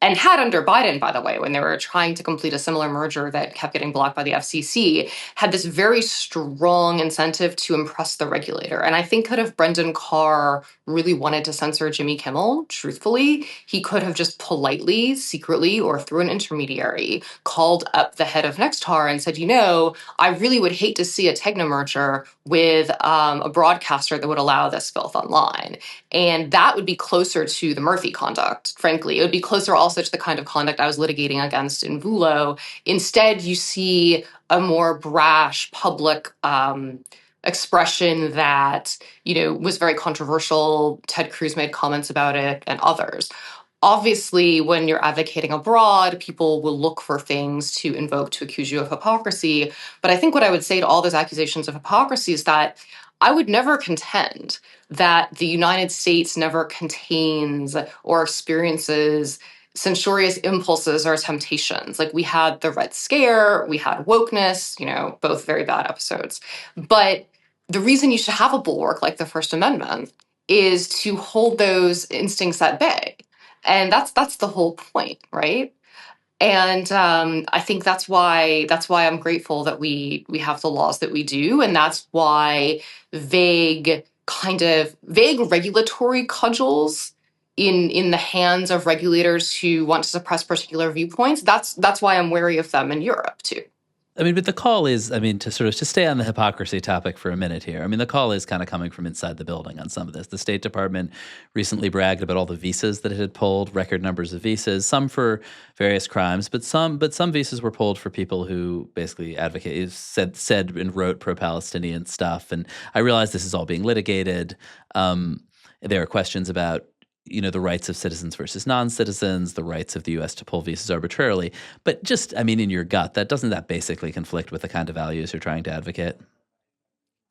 under Biden, by the way, when they were trying to complete a similar merger that kept getting blocked by the FCC, had this very strong incentive to impress the regulator. And I think that if Brendan Carr really wanted to censor Jimmy Kimmel, truthfully, he could have just politely, secretly, or through an intermediary, called up the head of Nexstar and said, I really would hate to see a Tegna merger with a broadcaster that would allow this filth online. And that would be closer to the Murphy conduct, frankly. It would be closer also to the kind of conduct I was litigating against in Vulo. Instead, you see a more brash public expression that, was very controversial. Ted Cruz made comments about it and others. Obviously, when you're advocating abroad, people will look for things to invoke to accuse you of hypocrisy. But I think what I would say to all those accusations of hypocrisy is that I would never contend that the United States never contains or experiences censorious impulses or temptations. Like, we had the Red Scare, we had wokeness, both very bad episodes. But the reason you should have a bulwark like the First Amendment is to hold those instincts at bay. And that's the whole point, right? And I think that's why I'm grateful that we have the laws that we do, and that's why vague regulatory cudgels in the hands of regulators who want to suppress particular viewpoints. That's why I'm wary of them in Europe too. I mean, but the call is, to stay on the hypocrisy topic for a minute here. I mean, the call is kind of coming from inside the building on some of this. The State Department recently bragged about all the visas that it had pulled, record numbers of visas, some for various crimes, but some visas were pulled for people who basically said and wrote pro-Palestinian stuff. And I realize this is all being litigated. There are questions about the rights of citizens versus non-citizens, the rights of the U.S. to pull visas arbitrarily. But just, in your gut, doesn't that basically conflict with the kind of values you're trying to advocate?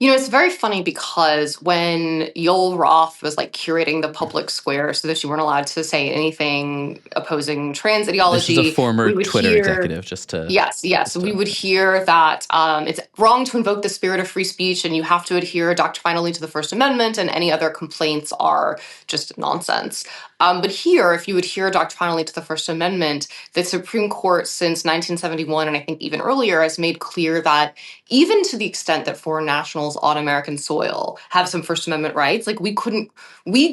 It's very funny because when Yoel Roth was curating the public square so that you weren't allowed to say anything opposing trans ideology. This is a former Twitter executive, just to... Yes. We would hear that it's wrong to invoke the spirit of free speech and you have to adhere doctrinally to the First Amendment, and any other complaints are just nonsense. But here, if you adhere doctrinally to the First Amendment, the Supreme Court since 1971, and I think even earlier, has made clear that even to the extent that foreign nationals on American soil have some First Amendment rights, we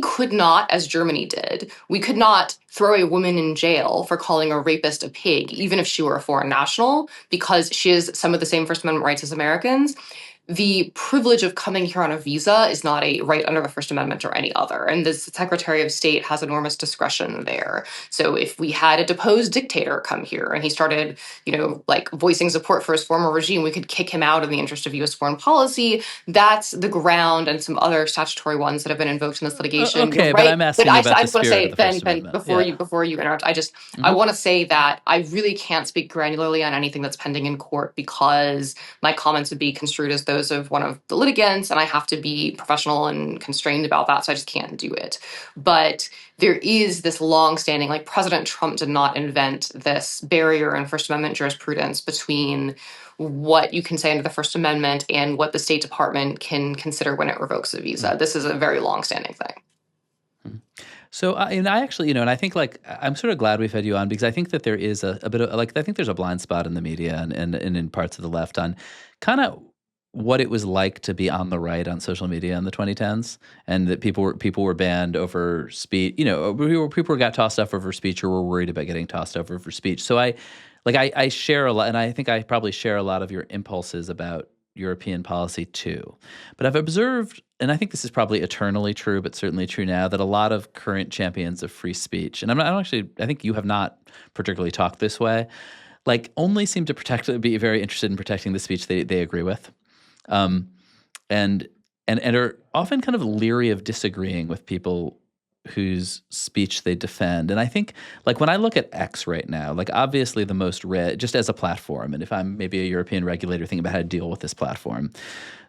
could not, as Germany did, we could not throw a woman in jail for calling a rapist a pig, even if she were a foreign national, because she has some of the same First Amendment rights as Americans. The privilege of coming here on a visa is not a right under the First Amendment or any other. And the Secretary of State has enormous discretion there. So if we had a deposed dictator come here and he started, voicing support for his former regime, we could kick him out in the interest of U.S. foreign policy. That's the ground, and some other statutory ones that have been invoked in this litigation. Okay, right. but I'm asking about the spirit of the First Amendment. Before you interrupt, I want to say that I really can't speak granularly on anything that's pending in court because my comments would be construed as though those of one of the litigants, and I have to be professional and constrained about that, so I just can't do it. But there is this long-standing, like President Trump did not invent this barrier in First Amendment jurisprudence between what you can say under the First Amendment and what the State Department can consider when it revokes a visa. This is a very long-standing thing. So, and I actually, and I think like I'm sort of glad we've had you on because I think that there is a bit of like I think there's a blind spot in the media and in parts of the left on kind of what it was like to be on the right on social media in the 2010s, and that people were banned over speech. People got tossed off over speech or were worried about getting tossed over for speech. So I share a lot, and I think I probably share a lot of your impulses about European policy too. But I've observed, and I think this is probably eternally true, but certainly true now, that a lot of current champions of free speech, and I think you have not particularly talked this way, like only seem to be very interested in protecting the speech they agree with, and are often kind of leery of disagreeing with people whose speech they defend. And I think, like, when I look at X right now, like, obviously the most read, just as a platform, and if I'm maybe a European regulator thinking about how to deal with this platform,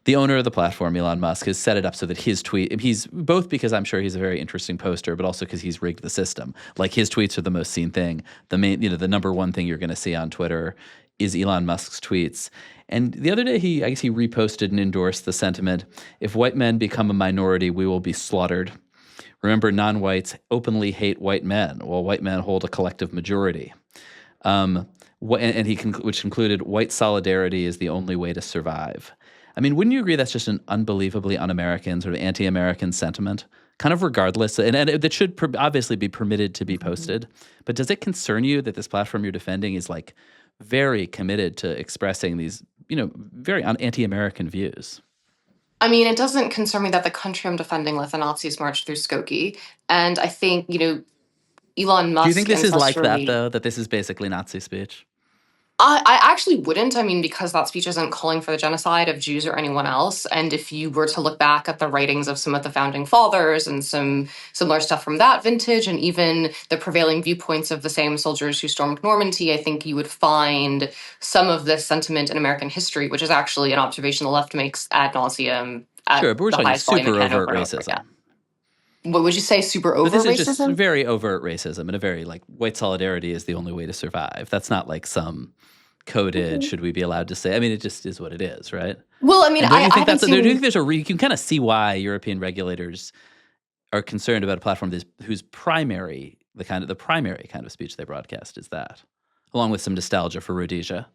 the owner of the platform, Elon Musk, has set it up so that his tweet, he's both because I'm sure he's a very interesting poster, but also because he's rigged the system. Like, his tweets are the most seen thing. The main, the number one thing you're going to see on Twitter is Elon Musk's tweets. And the other day, I guess he reposted and endorsed the sentiment, "If white men become a minority, we will be slaughtered. Remember, non-whites openly hate white men, while white men hold a collective majority." Which concluded, "White solidarity is the only way to survive." I mean, wouldn't you agree that's just an unbelievably un-American, sort of anti-American sentiment? Kind of regardless, and that should obviously be permitted to be posted. But does it concern you that this platform you're defending is like very committed to expressing these, very anti-American views? I mean, it doesn't concern me that the country I'm defending let the Nazis march through Skokie. And I think, Elon Musk. Do you think this is like that, ancestrally- though, that this is basically Nazi speech? I actually wouldn't. I mean, because that speech isn't calling for the genocide of Jews or anyone else. And if you were to look back at the writings of some of the founding fathers and some similar stuff from that vintage, and even the prevailing viewpoints of the same soldiers who stormed Normandy, I think you would find some of this sentiment in American history, which is actually an observation the left makes ad nauseum. Sure, but we're talking super overt racism. What would you say, super overt racism? This is just very overt racism and a very, like, white solidarity is the only way to survive. That's not like some coded, should we be allowed to say? I mean, it just is what it is, right? Well, I mean, do you think there's you can kind of see why European regulators are concerned about a platform whose primary kind of speech they broadcast is that, along with some nostalgia for Rhodesia.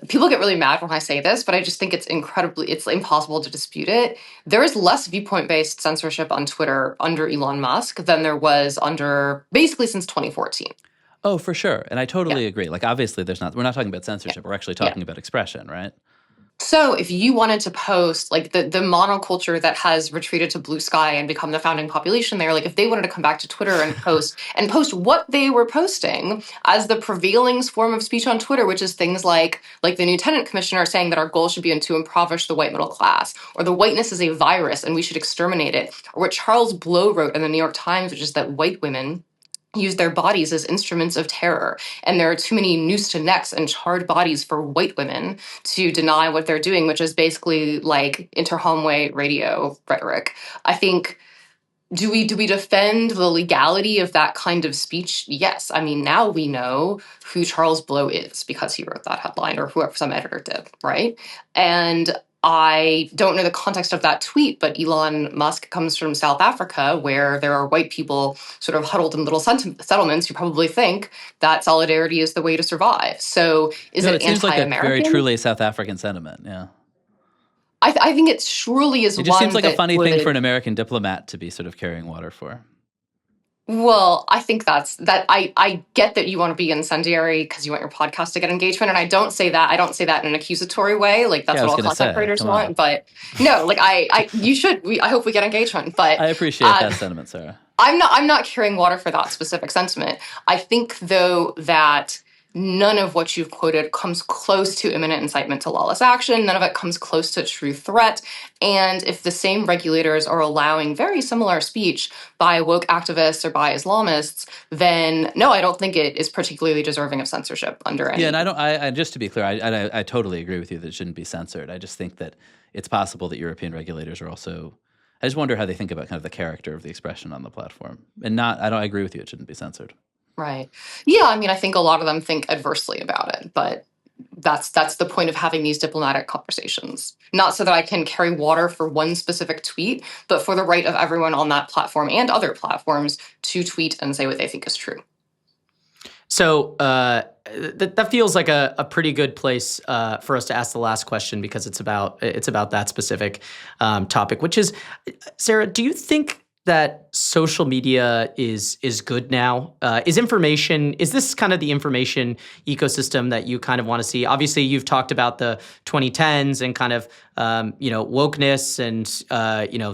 People get really mad when I say this, but I just think it's impossible to dispute it. There is less viewpoint-based censorship on Twitter under Elon Musk than there was under basically since 2014. Oh, for sure. And I totally agree. Like, obviously we're not talking about censorship. We're actually talking about expression, right? So if you wanted to post, like, the monoculture that has retreated to blue sky and become the founding population there, like, if they wanted to come back to Twitter and post what they were posting as the prevailing form of speech on Twitter, which is things like the lieutenant commissioner saying that our goal should be to impoverish the white middle class, or the whiteness is a virus and we should exterminate it, or what Charles Blow wrote in the New York Times, which is that white women use their bodies as instruments of terror. And there are too many noose to necks and charred bodies for white women to deny what they're doing, which is basically like inter-homeway radio rhetoric. I think, do we defend the legality of that kind of speech? Yes. I mean, now we know who Charles Blow is because he wrote that headline, or whoever, some editor did, right? And I don't know the context of that tweet, but Elon Musk comes from South Africa, where there are white people sort of huddled in little settlements who probably think that solidarity is the way to survive. So is it seems anti-American? Like a very truly South African sentiment, yeah. I think it surely is one. It just seems like a funny thing for an American diplomat to be sort of carrying water for. Well, I think I get that you want to be incendiary because you want your podcast to get engagement. And I don't say that in an accusatory way. Like, that's what all content creators want. But no, like I hope we get engagement. But I appreciate that sentiment, Sarah. I'm not carrying water for that specific sentiment. I think, though, that none of what you've quoted comes close to imminent incitement to lawless action. None of it comes close to true threat. And if the same regulators are allowing very similar speech by woke activists or by Islamists, then no, I don't think it is particularly deserving of censorship under any. Yeah, and I just to be clear, I totally agree with you that it shouldn't be censored. I just think that it's possible that European regulators are also. I just wonder how they think about kind of the character of the expression on the platform, and I agree with you. It shouldn't be censored. Right. Yeah, I mean, I think a lot of them think adversely about it, but that's the point of having these diplomatic conversations. Not so that I can carry water for one specific tweet, but for the right of everyone on that platform and other platforms to tweet and say what they think is true. So that feels like a pretty good place for us to ask the last question, because it's about that specific topic, which is, Sarah, do you think that social media is good now? Is this kind of the information ecosystem that you kind of want to see? Obviously, you've talked about the 2010s and kind of wokeness and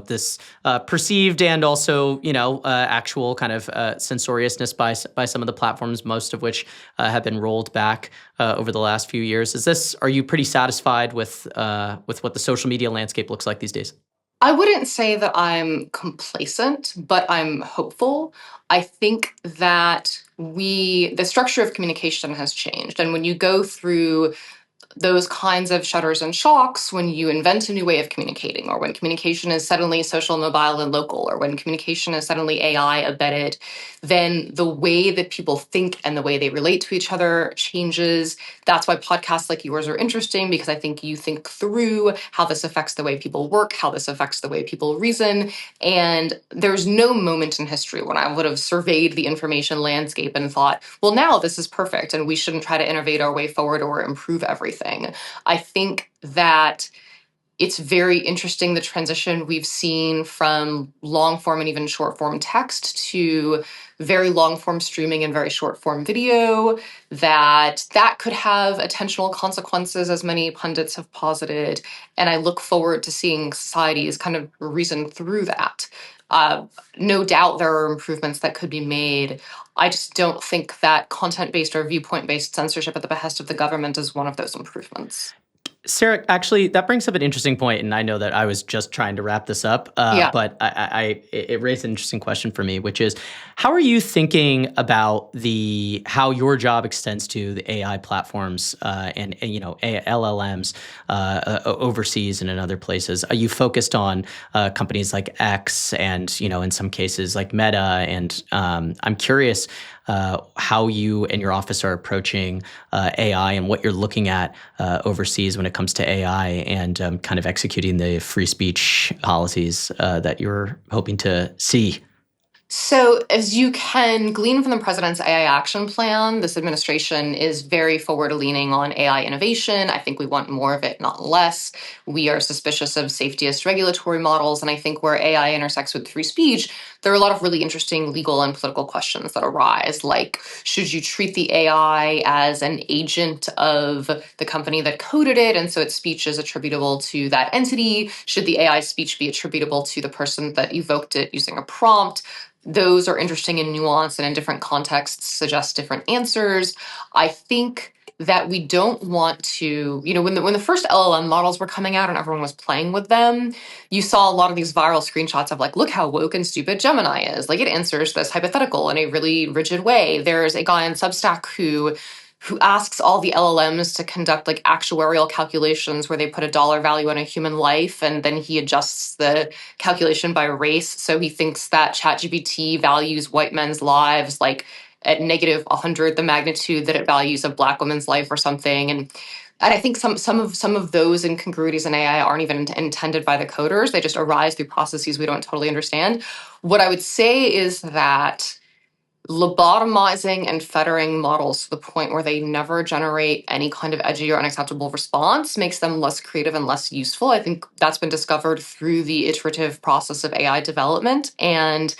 this perceived and also actual kind of censoriousness by some of the platforms, most of which have been rolled back over the last few years. Are you pretty satisfied with what the social media landscape looks like these days? I wouldn't say that I'm complacent, but I'm hopeful. I think that the structure of communication has changed. And when you go through those kinds of shudders and shocks, when you invent a new way of communicating, or when communication is suddenly social, mobile, and local, or when communication is suddenly AI embedded, then the way that people think and the way they relate to each other changes. That's why podcasts like yours are interesting, because I think you think through how this affects the way people work, how this affects the way people reason. And there's no moment in history when I would have surveyed the information landscape and thought, well, now this is perfect and we shouldn't try to innovate our way forward or improve everything. I think that it's very interesting, the transition we've seen from long form and even short form text to very long form streaming and very short form video, that could have attentional consequences, as many pundits have posited. And I look forward to seeing societies kind of reason through that. No doubt there are improvements that could be made. I just don't think that content-based or viewpoint-based censorship at the behest of the government is one of those improvements. Sarah, actually, that brings up an interesting point, and I know that I was just trying to wrap this up, but it raised an interesting question for me, which is, how are you thinking about how your job extends to the AI platforms and LLMs overseas and in other places? Are you focused on companies like X and in some cases like Meta? And I'm curious how you and your office are approaching AI and what you're looking at overseas when it comes to AI and kind of executing the free speech policies that you're hoping to see. So, as you can glean from the president's AI action plan, this administration is very forward-leaning on AI innovation. I think we want more of it, not less. We are suspicious of safetyist regulatory models. And I think where AI intersects with free speech, there are a lot of really interesting legal and political questions that arise, like, should you treat the AI as an agent of the company that coded it, and so its speech is attributable to that entity? Should the AI speech be attributable to the person that evoked it using a prompt? Those are interesting and nuanced, and in different contexts suggest different answers. I think that we don't want to, when the first LLM models were coming out and everyone was playing with them, you saw a lot of these viral screenshots of like, look how woke and stupid Gemini is. Like, it answers this hypothetical in a really rigid way. There's a guy on Substack who asks all the LLMs to conduct like actuarial calculations where they put a dollar value on a human life, and then he adjusts the calculation by race. So he thinks that ChatGPT values white men's lives like at negative 100 the magnitude that it values a Black woman's life or something. And I think some of those incongruities in AI aren't even intended by the coders. They just arise through processes we don't totally understand. What I would say is that lobotomizing and fettering models to the point where they never generate any kind of edgy or unacceptable response makes them less creative and less useful. I think that's been discovered through the iterative process of AI development, and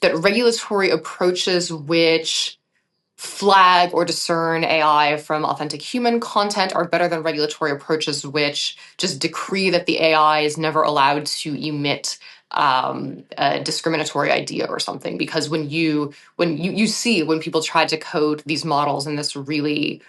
that regulatory approaches which flag or discern AI from authentic human content are better than regulatory approaches which just decree that the AI is never allowed to emit a discriminatory idea or something. Because when you see when people try to code these models in this really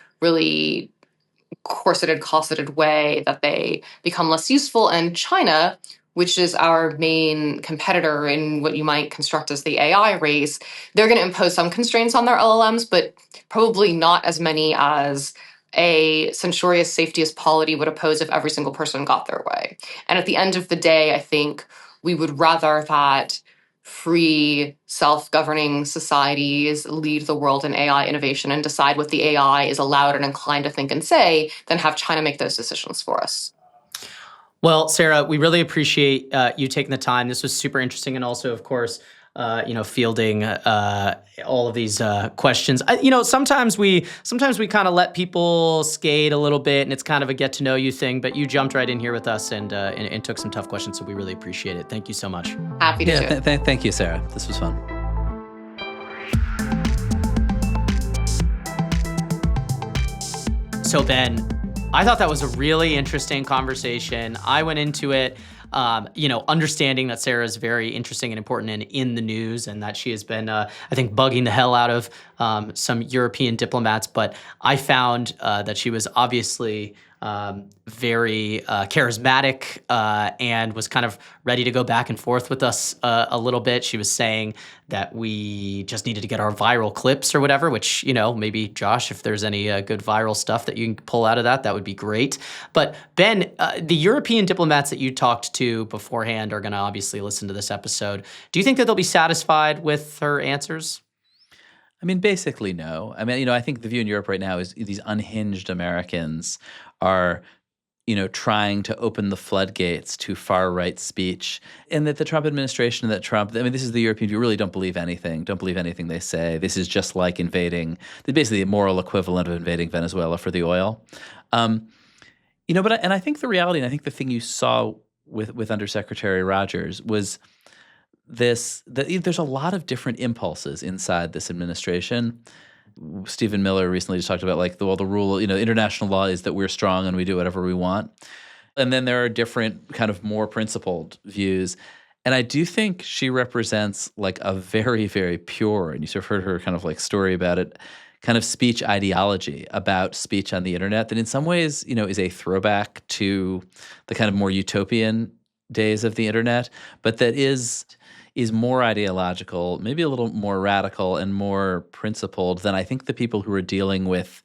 corseted, cosseted way, that they become less useful. And China, which is our main competitor in what you might construct as the AI race, they're going to impose some constraints on their LLMs, but probably not as many as a censorious safetyist polity would oppose if every single person got their way. And at the end of the day, I think we would rather that free, self-governing societies lead the world in AI innovation and decide what the AI is allowed and inclined to think and say than have China make those decisions for us. Well, Sarah, we really appreciate you taking the time. This was super interesting, and also, of course, fielding all of these questions. Sometimes we kind of let people skate a little bit, and it's kind of a get to know you thing. But you jumped right in here with us and took some tough questions, so we really appreciate it. Thank you so much. Happy to do it. Thank you, Sarah. This was fun. So Ben, I thought that was a really interesting conversation. I went into it, understanding that Sarah is very interesting and important and in the news, and that she has been, I think, bugging the hell out of some European diplomats. But I found that she was obviously very charismatic and was kind of ready to go back and forth with us a little bit. She was saying that we just needed to get our viral clips or whatever, which, maybe Josh, if there's any good viral stuff that you can pull out of that would be great. But Ben, the European diplomats that you talked to beforehand are going to obviously listen to this episode. Do you think that they'll be satisfied with her answers? I mean, basically, no. I mean, I think the view in Europe right now is these unhinged Americans are, trying to open the floodgates to far-right speech, and that the Trump administration, this is the European view, really don't believe anything they say. This is just like basically the moral equivalent of invading Venezuela for the oil. But I think the reality, and I think the thing you saw with Undersecretary Rogers was that there's a lot of different impulses inside this administration. Stephen Miller recently just talked about the rule, international law is that we're strong and we do whatever we want. And then there are different kind of more principled views. And I do think she represents a very, very pure, and you sort of heard her kind of story about it, kind of speech ideology about speech on the internet that in some ways, is a throwback to the kind of more utopian days of the internet, but that is more ideological, maybe a little more radical and more principled than I think the people who are dealing with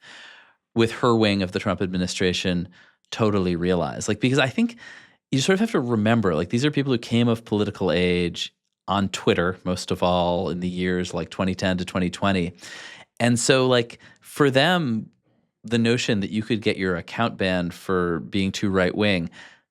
her wing of the Trump administration totally realize. Because I think you sort of have to remember, these are people who came of political age on Twitter, most of all in the years 2010 to 2020. And so for them, the notion that you could get your account banned for being too right-wing,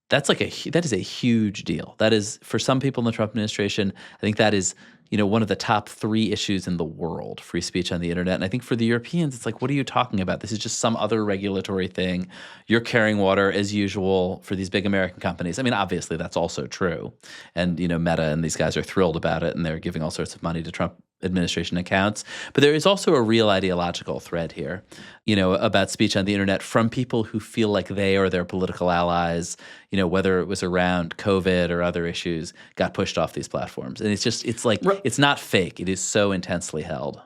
that is a huge deal. That is, for some people in the Trump administration, I think that is, one of the top 3 issues in the world, free speech on the internet. And I think for the Europeans, it's what are you talking about? This is just some other regulatory thing. You're carrying water as usual for these big American companies. I mean, obviously that's also true. And, Meta and these guys are thrilled about it, and they're giving all sorts of money to Trump administration accounts. But there is also a real ideological thread here, about speech on the internet from people who feel like they or their political allies, whether it was around COVID or other issues, got pushed off these platforms. And it's not fake. It is so intensely held.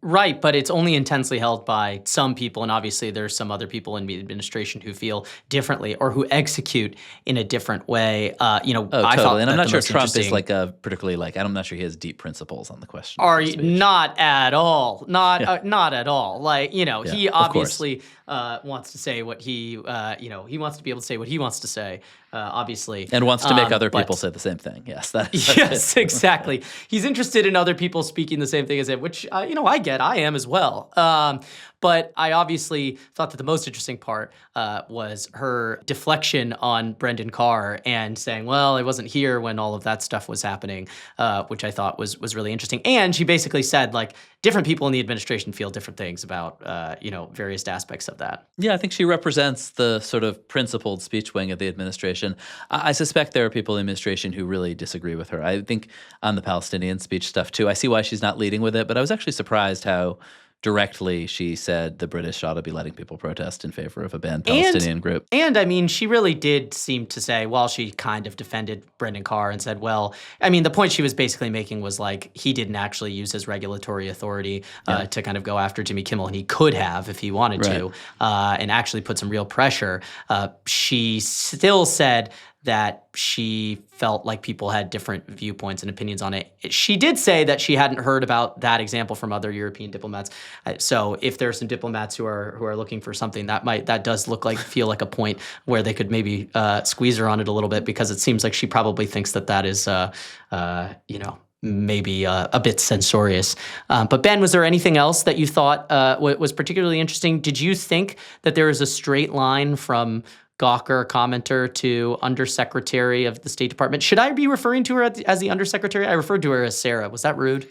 Right, but it's only intensely held by some people, and obviously there's some other people in the administration who feel differently or who execute in a different way. Totally. And I'm not sure Trump is particularly I'm not sure he has deep principles on the question. Are you? Not at all. Not at all. He obviously wants to say what he wants to be able to say what he wants to say. Obviously, and wants to make other people say the same thing. Yes, yes, exactly. He's interested in other people speaking the same thing as him, which I get. I am as well. But I obviously thought that the most interesting part was her deflection on Brendan Carr and saying, well, I wasn't here when all of that stuff was happening, which I thought was really interesting. And she basically said, different people in the administration feel different things about, various aspects of that. Yeah, I think she represents the sort of principled speech wing of the administration. I suspect there are people in the administration who really disagree with her. I think on the Palestinian speech stuff, too. I see why she's not leading with it, but I was actually surprised how directly she said the British ought to be letting people protest in favor of a banned Palestinian group. And I mean, she really did seem to say, well, she kind of defended Brendan Carr and said, well, I mean, the point she was basically making was like, he didn't actually use his regulatory authority to kind of go after Jimmy Kimmel, and he could have if he wanted to, and actually put some real pressure. She still said that she felt like people had different viewpoints and opinions on it. She did say that she hadn't heard about that example from other European diplomats. So if there are some diplomats who are looking for something, that does feel like a point where they could maybe squeeze her on it a little bit, because it seems like she probably thinks that is maybe a bit censorious. But Ben, was there anything else that you thought was particularly interesting? Did you think that there is a straight line from Gawker, commenter, to Undersecretary of the State Department? Should I be referring to her as the Undersecretary? I referred to her as Sarah. Was that rude?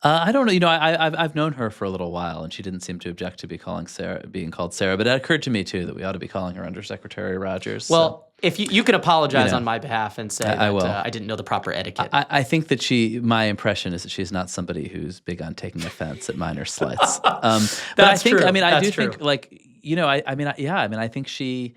I don't know. You know, I've known her for a little while, and she didn't seem to object to being called Sarah. But it occurred to me too that we ought to be calling her Undersecretary Rogers. Well, if you can apologize on my behalf and say I will. I didn't know the proper etiquette. I think that my impression is that she's not somebody who's big on taking offense at minor slights. But I think, true. I mean, I That's do true. think, like, you know, I think she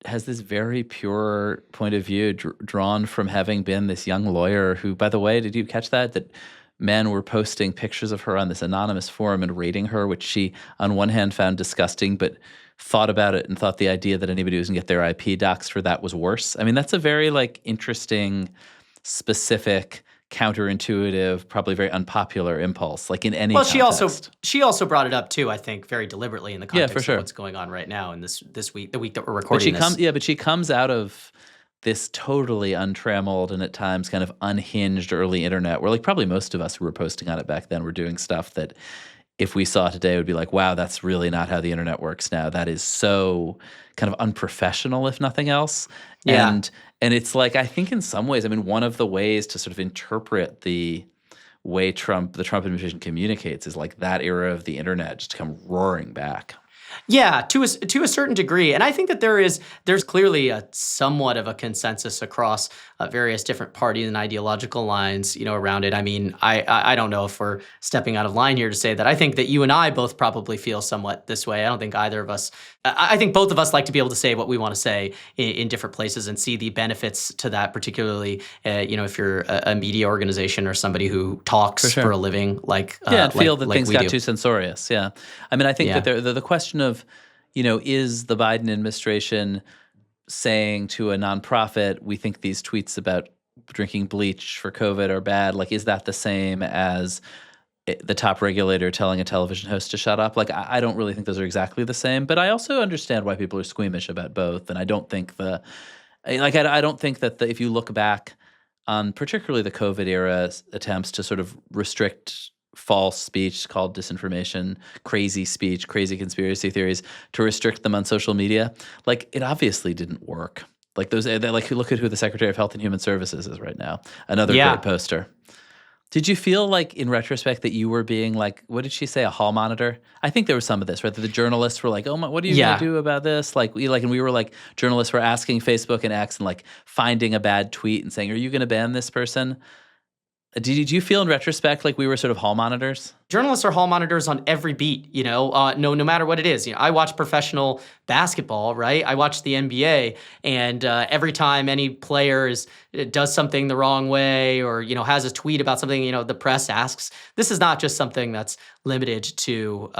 has this very pure point of view drawn from having been this young lawyer who, by the way, did you catch that men were posting pictures of her on this anonymous forum and rating her, which she on one hand found disgusting, but thought about it and thought the idea that anybody was going to get their IP doxed for that was worse. I mean, that's a very interesting, specific, counterintuitive, probably very unpopular impulse, like in any context. She also brought it up too, I think, very deliberately in the context for sure. of what's going on right now in this week, the week that we're recording this. But she comes out of this totally untrammeled and at times kind of unhinged early internet where probably most of us who were posting on it back then were doing stuff that if we saw today would be like, wow, that's really not how the internet works now. That is so kind of unprofessional, if nothing else. Yeah. And it's I think in some ways, I mean, one of the ways to sort of interpret the way the Trump administration communicates is that era of the internet just come roaring back. Yeah, to a certain degree. And I think that there's clearly a somewhat of a consensus across various different party and ideological lines, around it. I mean, I don't know if we're stepping out of line here to say that I think that you and I both probably feel somewhat this way. I don't think either of us, I think both of us like to be able to say what we want to say in different places and see the benefits to that, particularly, if you're a media organization or somebody who talks for a living, and feel that things got do. too censorious. Yeah. I mean, I think that the question of, is the Biden administration saying to a nonprofit, we think these tweets about drinking bleach for COVID are bad? Is that the same as the top regulator telling a television host to shut up? I don't really think those are exactly the same, but I also understand why people are squeamish about both. And I don't think I don't think that if you look back on particularly the COVID era attempts to sort of restrict false speech called disinformation, crazy speech, crazy conspiracy theories, to restrict them on social media, it obviously didn't work. Look at who the Secretary of Health and Human Services is right now. Another great poster. Did you feel in retrospect that you were being what did she say, a hall monitor? I think there was some of this, right? That the journalists were oh my, what are you going to do about this? And we were journalists were asking Facebook and X and finding a bad tweet and saying, are you going to ban this person? Did you feel in retrospect we were sort of hall monitors? Journalists are hall monitors on every beat, no matter what it is. I watch professional basketball, right? I watch the NBA, and every time any player does something the wrong way or, has a tweet about something, the press asks. This is not just something that's limited to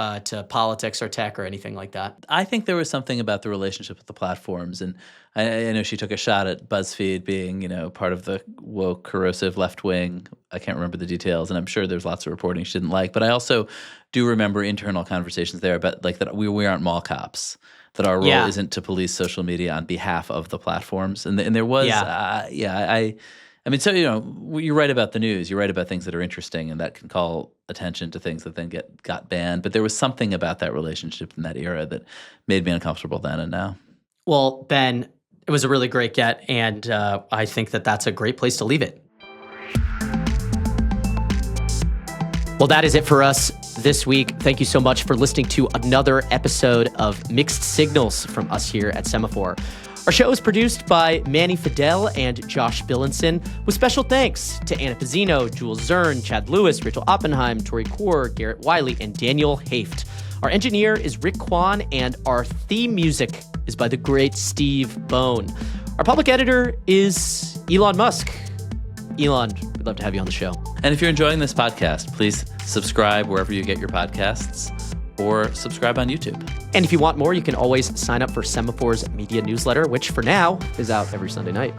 politics or tech or anything like that. I think there was something about the relationship with the platforms, and I know she took a shot at BuzzFeed being, part of the woke, corrosive left wing. I can't remember the details, and I'm sure there's lots of reporting she didn't like. But I also do remember internal conversations there about that we aren't mall cops, that our role isn't to police social media on behalf of the platforms. And there was, I mean, so, you're right about the news. You're right about things that are interesting, and that can call attention to things that then got banned. But there was something about that relationship in that era that made me uncomfortable then and now. Well, Ben, it was a really great get, and I think that that's a great place to leave it. Well, that is it for us this week. Thank you so much for listening to another episode of Mixed Signals from us here at Semaphore. Our show is produced by Manny Fidel and Josh Billinson, with special thanks to Anna Pizzino, Jules Zern, Chad Lewis, Rachel Oppenheim, Tori Kaur, Garrett Wiley, and Daniel Haft. Our engineer is Rick Kwan, and our theme music is by the great Steve Bone. Our public editor is Elon Musk. Elon, we'd love to have you on the show. And if you're enjoying this podcast, please subscribe wherever you get your podcasts or subscribe on YouTube. And if you want more, you can always sign up for Semaphore's media newsletter, which for now is out every Sunday night.